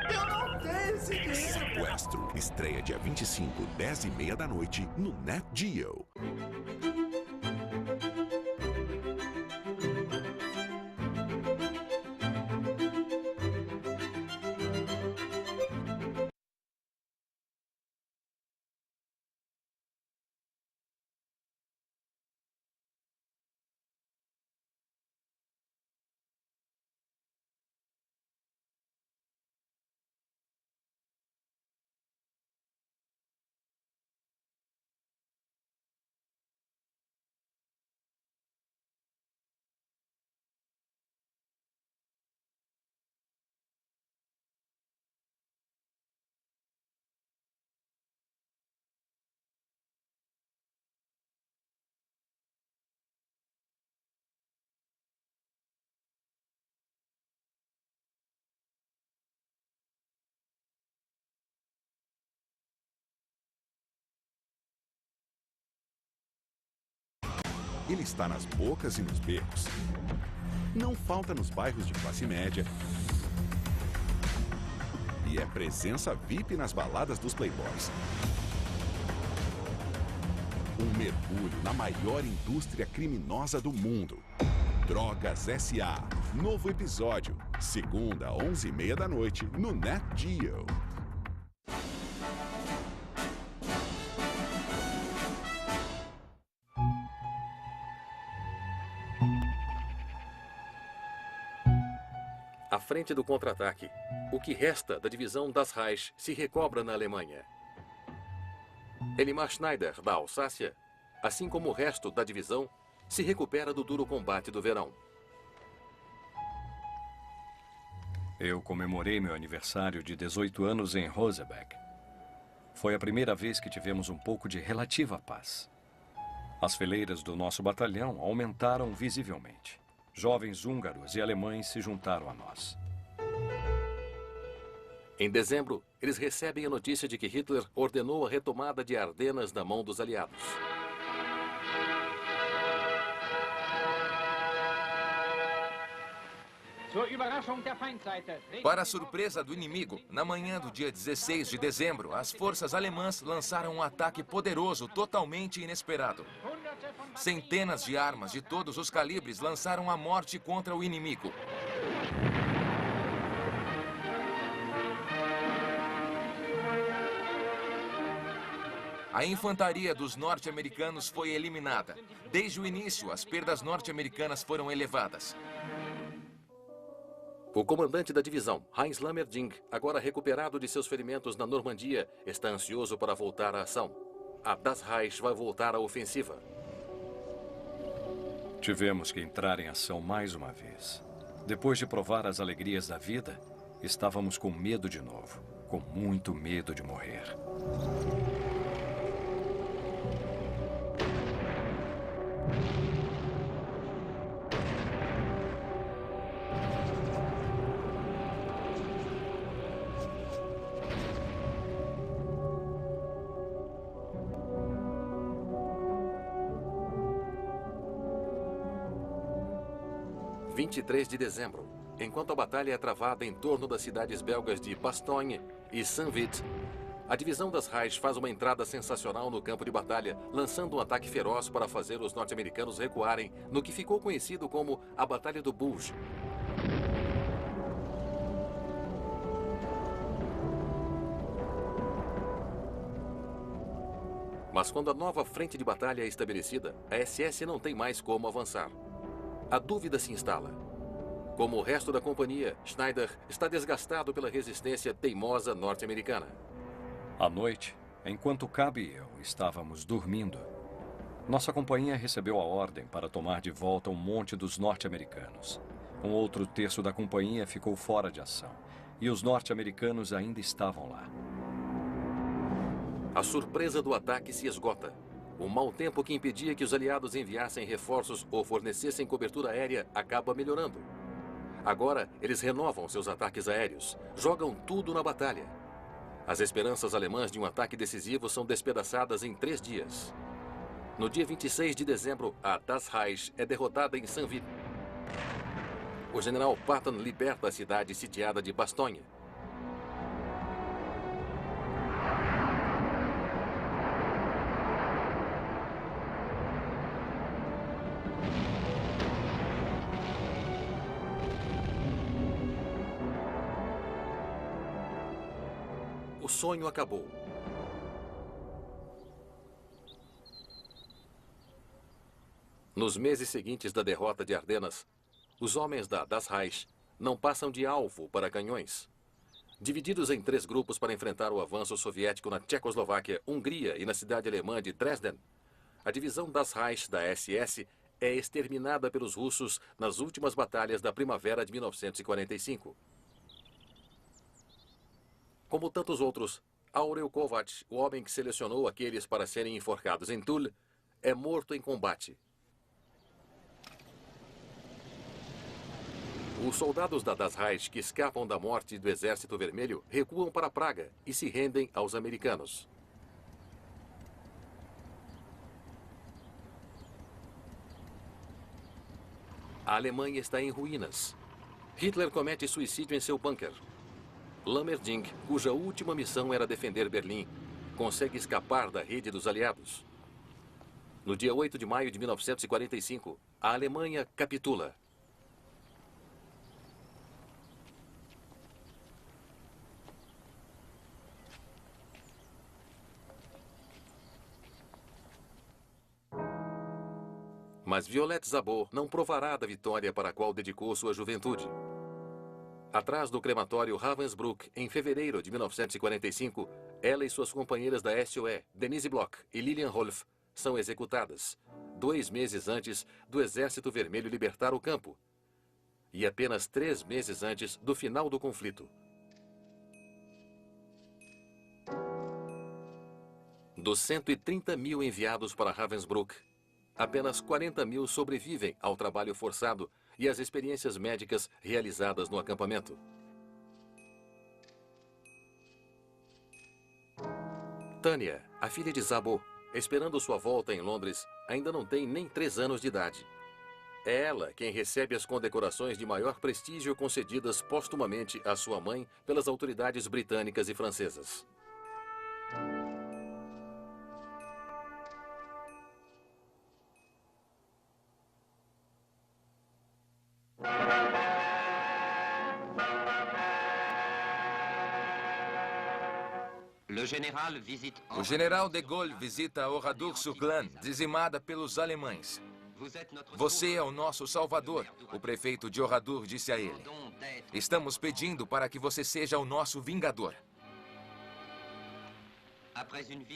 Eu não tenho esse dinheiro. Sequestro estreia dia 25, 10h30 da noite no Nat Geo. Ele está nas bocas e nos becos. Não falta nos bairros de classe média. E é presença VIP nas baladas dos playboys. Um mergulho na maior indústria criminosa do mundo. Drogas S.A. Novo episódio. Segunda, 11h30 da noite, no Nat Geo. À frente do contra-ataque, o que resta da divisão Das Reich se recobra na Alemanha. Elimar Schneider, da Alsácia, assim como o resto da divisão, se recupera do duro combate do verão. Eu comemorei meu aniversário de 18 anos em Rosebeck. Foi a primeira vez que tivemos um pouco de relativa paz. As fileiras do nosso batalhão aumentaram visivelmente. Jovens húngaros e alemães se juntaram a nós. Em dezembro, eles recebem a notícia de que Hitler ordenou a retomada de Ardenas na mão dos aliados. Para a surpresa do inimigo, na manhã do dia 16 de dezembro, as forças alemãs lançaram um ataque poderoso, totalmente inesperado. Centenas de armas de todos os calibres lançaram a morte contra o inimigo. A infantaria dos norte-americanos foi eliminada. Desde o início, as perdas norte-americanas foram elevadas. O comandante da divisão, Heinz Lammerding, agora recuperado de seus ferimentos na Normandia, está ansioso para voltar à ação. A Das Reich vai voltar à ofensiva. Tivemos que entrar em ação mais uma vez. Depois de provar as alegrias da vida, estávamos com medo de novo, com muito medo de morrer. – 23 de dezembro, enquanto a batalha é travada em torno das cidades belgas de Bastogne e Saint-Vith, A divisão das Reich faz uma entrada sensacional no campo de batalha, lançando um ataque feroz para fazer os norte-americanos recuarem no que ficou conhecido como a Batalha do Bulge. Mas quando a nova frente de batalha é estabelecida, a SS não tem mais como avançar. A dúvida se instala. Como o resto da companhia, Schneider está desgastado pela resistência teimosa norte-americana. À noite, enquanto Cab e eu estávamos dormindo, nossa companhia recebeu a ordem para tomar de volta o monte dos norte-americanos. Um outro terço da companhia ficou fora de ação, e os norte-americanos ainda estavam lá. A surpresa do ataque se esgota. O mau tempo que impedia que os aliados enviassem reforços ou fornecessem cobertura aérea acaba melhorando. Agora, eles renovam seus ataques aéreos, jogam tudo na batalha. As esperanças alemãs de um ataque decisivo são despedaçadas em 3 dias. No dia 26 de dezembro, a Das Reich é derrotada em Saint-Vith. O general Patton liberta a cidade sitiada de Bastogne. O sonho acabou. Nos meses seguintes da derrota de Ardenas, os homens da Das Reich não passam de alvo para canhões. Divididos em 3 grupos para enfrentar o avanço soviético na Tchecoslováquia, Hungria e na cidade alemã de Dresden, a divisão Das Reich da SS é exterminada pelos russos nas últimas batalhas da primavera de 1945. Como tantos outros, Aurel Kovac, o homem que selecionou aqueles para serem enforcados em Toul, é morto em combate. Os soldados da Das Reich que escapam da morte do Exército Vermelho recuam para Praga e se rendem aos americanos. A Alemanha está em ruínas. Hitler comete suicídio em seu bunker. Lammerding, cuja última missão era defender Berlim, consegue escapar da rede dos aliados. No dia 8 de maio de 1945, a Alemanha capitula. Mas Violette Szabó não provará da vitória para a qual dedicou sua juventude. Atrás do crematório Ravensbrück, em fevereiro de 1945, ela e suas companheiras da SOE, Denise Bloch e Lilian Rolf, são executadas, 2 meses antes do Exército Vermelho libertar o campo, e apenas 3 meses antes do final do conflito. Dos 130 mil enviados para Ravensbrück, apenas 40 mil sobrevivem ao trabalho forçado e às experiências médicas realizadas no acampamento. Tânia, a filha de Szabó, esperando sua volta em Londres, ainda não tem nem 3 anos de idade. É ela quem recebe as condecorações de maior prestígio concedidas póstumamente à sua mãe pelas autoridades britânicas e francesas. O general de Gaulle visita Oradour-sur-Glane, dizimada pelos alemães. Você é o nosso salvador, o prefeito de Oradour disse a ele. Estamos pedindo para que você seja o nosso vingador.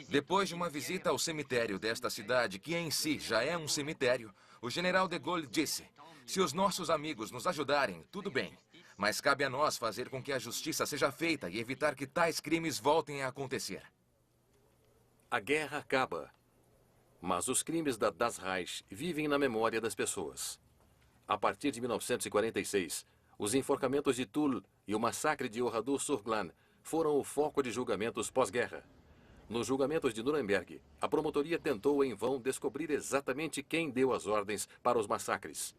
Depois de uma visita ao cemitério desta cidade, que em si já é um cemitério, o general de Gaulle disse: se os nossos amigos nos ajudarem, tudo bem. Mas cabe a nós fazer com que a justiça seja feita e evitar que tais crimes voltem a acontecer. A guerra acaba, mas os crimes da Das Reich vivem na memória das pessoas. A partir de 1946, os enforcamentos de Toul e o massacre de Oradour-sur-Glane foram o foco de julgamentos pós-guerra. Nos julgamentos de Nuremberg, a promotoria tentou em vão descobrir exatamente quem deu as ordens para os massacres.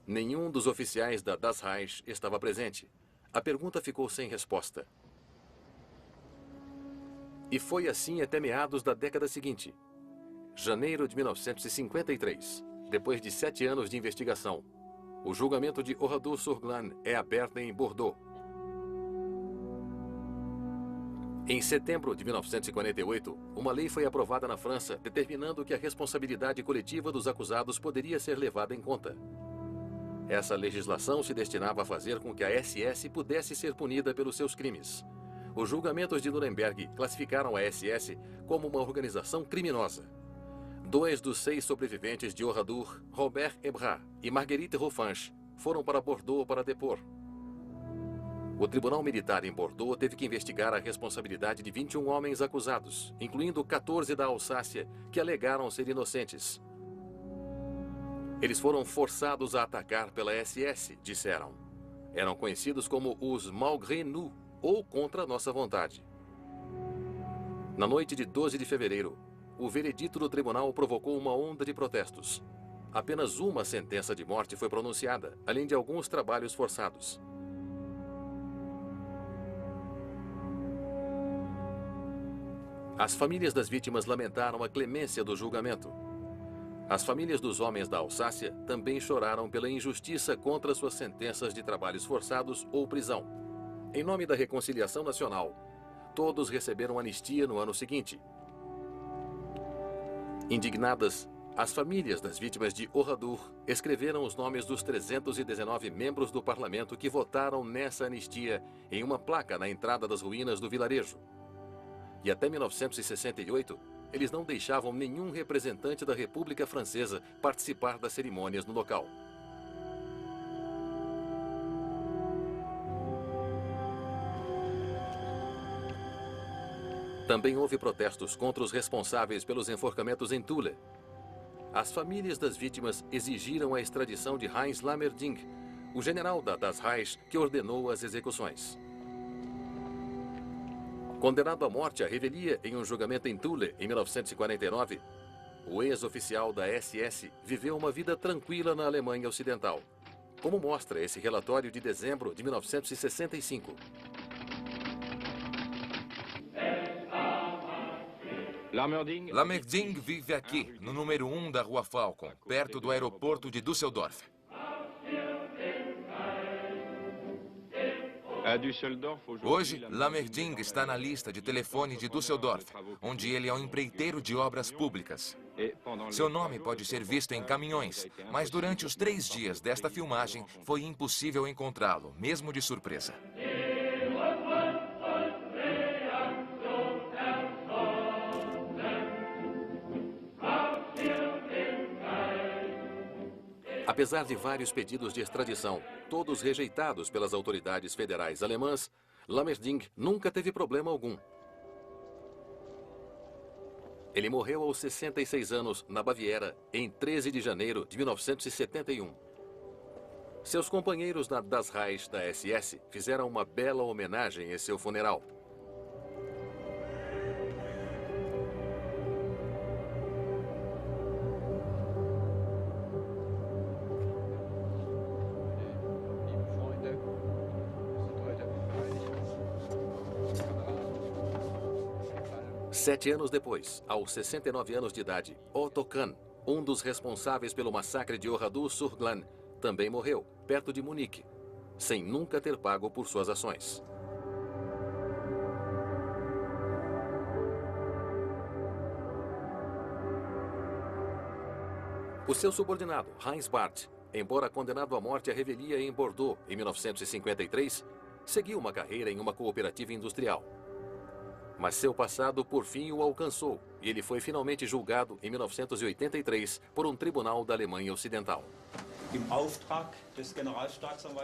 Nenhum dos oficiais da Das Reich estava presente. A pergunta ficou sem resposta. E foi assim até meados da década seguinte. Janeiro de 1953, depois de 7 anos de investigação, o julgamento de Oradour-sur-Glane é aberto em Bordeaux. Em setembro de 1948, uma lei foi aprovada na França determinando que a responsabilidade coletiva dos acusados poderia ser levada em conta. Essa legislação se destinava a fazer com que a SS pudesse ser punida pelos seus crimes. Os julgamentos de Nuremberg classificaram a SS como uma organização criminosa. 2 dos 6 sobreviventes de Oradour, Robert Ebrard e Marguerite Roffanche, foram para Bordeaux para depor. O Tribunal Militar em Bordeaux teve que investigar a responsabilidade de 21 homens acusados, incluindo 14 da Alsácia, que alegaram ser inocentes. Eles foram forçados a atacar pela SS, disseram. Eram conhecidos como os malgré nous, ou contra nossa vontade. Na noite de 12 de fevereiro, o veredito do tribunal provocou uma onda de protestos. Apenas uma sentença de morte foi pronunciada, além de alguns trabalhos forçados. As famílias das vítimas lamentaram a clemência do julgamento. As famílias dos homens da Alsácia também choraram pela injustiça contra suas sentenças de trabalhos forçados ou prisão. Em nome da reconciliação nacional, todos receberam anistia no ano seguinte. Indignadas, as famílias das vítimas de Oradour escreveram os nomes dos 319 membros do parlamento que votaram nessa anistia em uma placa na entrada das ruínas do vilarejo. E até 1968, eles não deixavam nenhum representante da República Francesa participar das cerimônias no local. Também houve protestos contra os responsáveis pelos enforcamentos em Thule. As famílias das vítimas exigiram a extradição de Heinz Lammerding, o general das Reich que ordenou as execuções. Condenado à morte à revelia em um julgamento em Thule em 1949, o ex-oficial da SS viveu uma vida tranquila na Alemanha Ocidental, como mostra esse relatório de dezembro de 1965. Lammerding vive aqui, no número 1 da Rua Falcon, perto do aeroporto de Düsseldorf. Hoje, Lammerding está na lista de telefone de Düsseldorf, onde ele é um empreiteiro de obras públicas. Seu nome pode ser visto em caminhões, mas durante os 3 dias desta filmagem foi impossível encontrá-lo, mesmo de surpresa. Apesar de vários pedidos de extradição, todos rejeitados pelas autoridades federais alemãs, Lammerding nunca teve problema algum. Ele morreu aos 66 anos na Baviera, em 13 de janeiro de 1971. Seus companheiros das Reich da SS fizeram uma bela homenagem em seu funeral. Sete anos depois, aos 69 anos de idade, Otto Kahn, um dos responsáveis pelo massacre de Oradour-sur-Glane, também morreu, perto de Munique, sem nunca ter pago por suas ações. O seu subordinado, Heinz Barth, embora condenado à morte à revelia em Bordeaux em 1953, seguiu uma carreira em uma cooperativa industrial. Mas seu passado por fim o alcançou e ele foi finalmente julgado em 1983 por um tribunal da Alemanha Ocidental.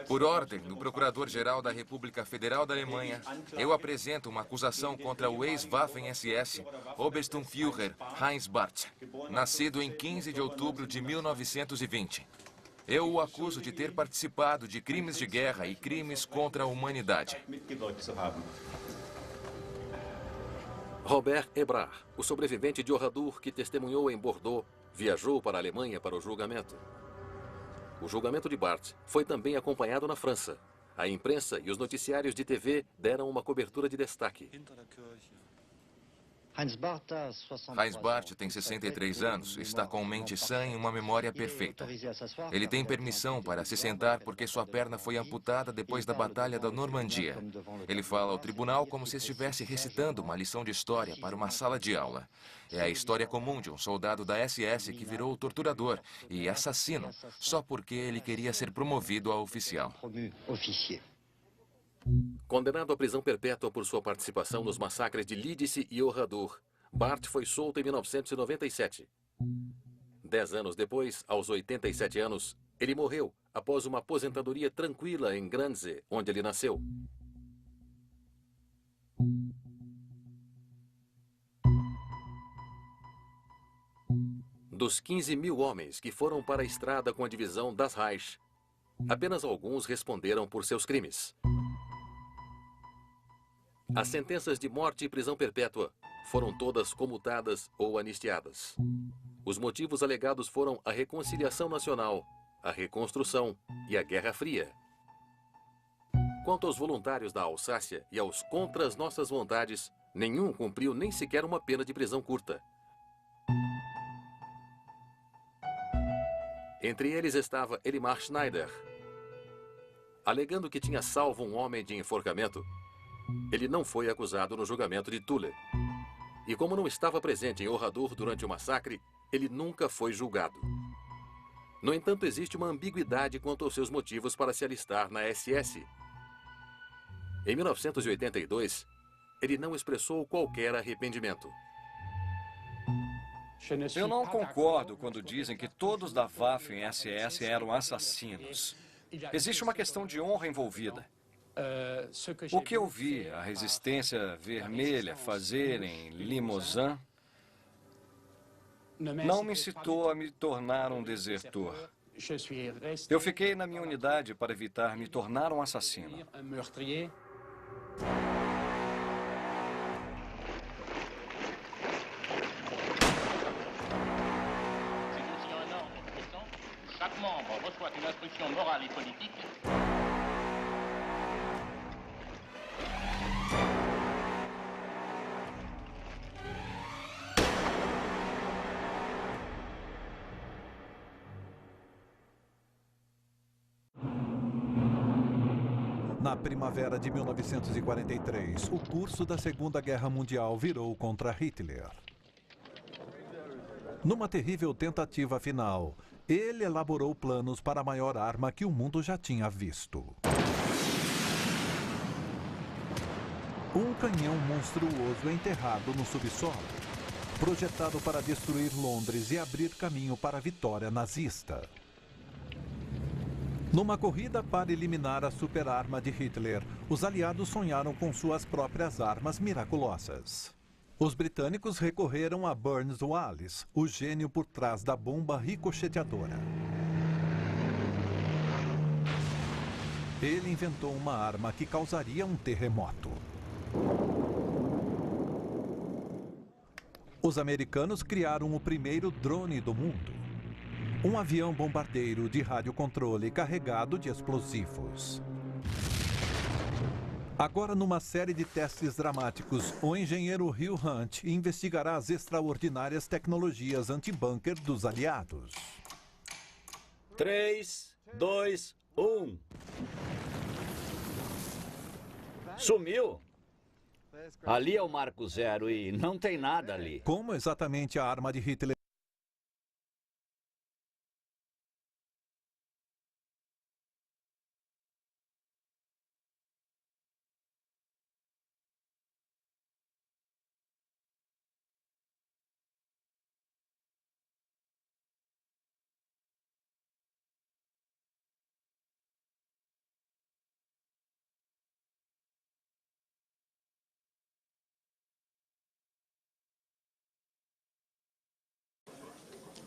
Por ordem do Procurador-Geral da República Federal da Alemanha, eu apresento uma acusação contra o ex-Waffen-SS, Obersturmführer Heinz Barth, nascido em 15 de outubro de 1920. Eu o acuso de ter participado de crimes de guerra e crimes contra a humanidade. Robert Ebrard, o sobrevivente de Oradour que testemunhou em Bordeaux, viajou para a Alemanha para o julgamento. O julgamento de Barth foi também acompanhado na França. A imprensa e os noticiários de TV deram uma cobertura de destaque. Heinz Barth tem 63 anos, está com mente sã e uma memória perfeita. Ele tem permissão para se sentar porque sua perna foi amputada depois da Batalha da Normandia. Ele fala ao tribunal como se estivesse recitando uma lição de história para uma sala de aula. É a história comum de um soldado da SS que virou torturador e assassino só porque ele queria ser promovido a oficial. Condenado à prisão perpétua por sua participação nos massacres de Lidice e Oradour, Barth foi solto em 1997. 10 anos depois, aos 87 anos, ele morreu após uma aposentadoria tranquila em Granze, onde ele nasceu. Dos 15.000 homens que foram para a estrada com a divisão Das Reich, apenas alguns responderam por seus crimes. As sentenças de morte e prisão perpétua foram todas comutadas ou anistiadas. Os motivos alegados foram a reconciliação nacional, a reconstrução e a Guerra Fria. Quanto aos voluntários da Alsácia e aos contra as nossas vontades, nenhum cumpriu nem sequer uma pena de prisão curta. Entre eles estava Elimar Schneider. Alegando que tinha salvo um homem de enforcamento, ele não foi acusado no julgamento de Thule. E como não estava presente em Oradour durante o massacre, ele nunca foi julgado. No entanto, existe uma ambiguidade quanto aos seus motivos para se alistar na SS. Em 1982, ele não expressou qualquer arrependimento. Eu não concordo quando dizem que todos da Waffen-SS eram assassinos. Existe uma questão de honra envolvida. O que eu vi a Resistência Vermelha fazer em Limousin não me incitou a me tornar um desertor. Eu fiquei na minha unidade para evitar me tornar um assassino. Chaque membre reçoit une instruction morale et politique. Na primavera de 1943, o curso da Segunda Guerra Mundial virou contra Hitler. Numa terrível tentativa final, ele elaborou planos para a maior arma que o mundo já tinha visto. Um canhão monstruoso enterrado no subsolo, projetado para destruir Londres e abrir caminho para a vitória nazista. Numa corrida para eliminar a superarma de Hitler, os aliados sonharam com suas próprias armas miraculosas. Os britânicos recorreram a Burns Wallis, o gênio por trás da bomba ricocheteadora. Ele inventou uma arma que causaria um terremoto. Os americanos criaram o primeiro drone do mundo. Um avião bombardeiro de radiocontrole carregado de explosivos. Agora, numa série de testes dramáticos, o engenheiro Hugh Hunt investigará as extraordinárias tecnologias anti-bunker dos aliados. 3, 2, 1. Sumiu? Ali é o Marco Zero e não tem nada ali. Como exatamente a arma de Hitler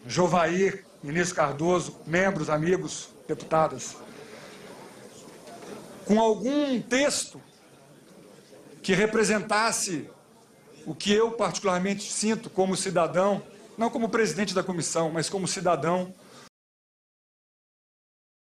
Jovair, ministro Cardoso, membros, amigos, deputadas, com algum texto que representasse o que eu particularmente sinto como cidadão, não como presidente da comissão, mas como cidadão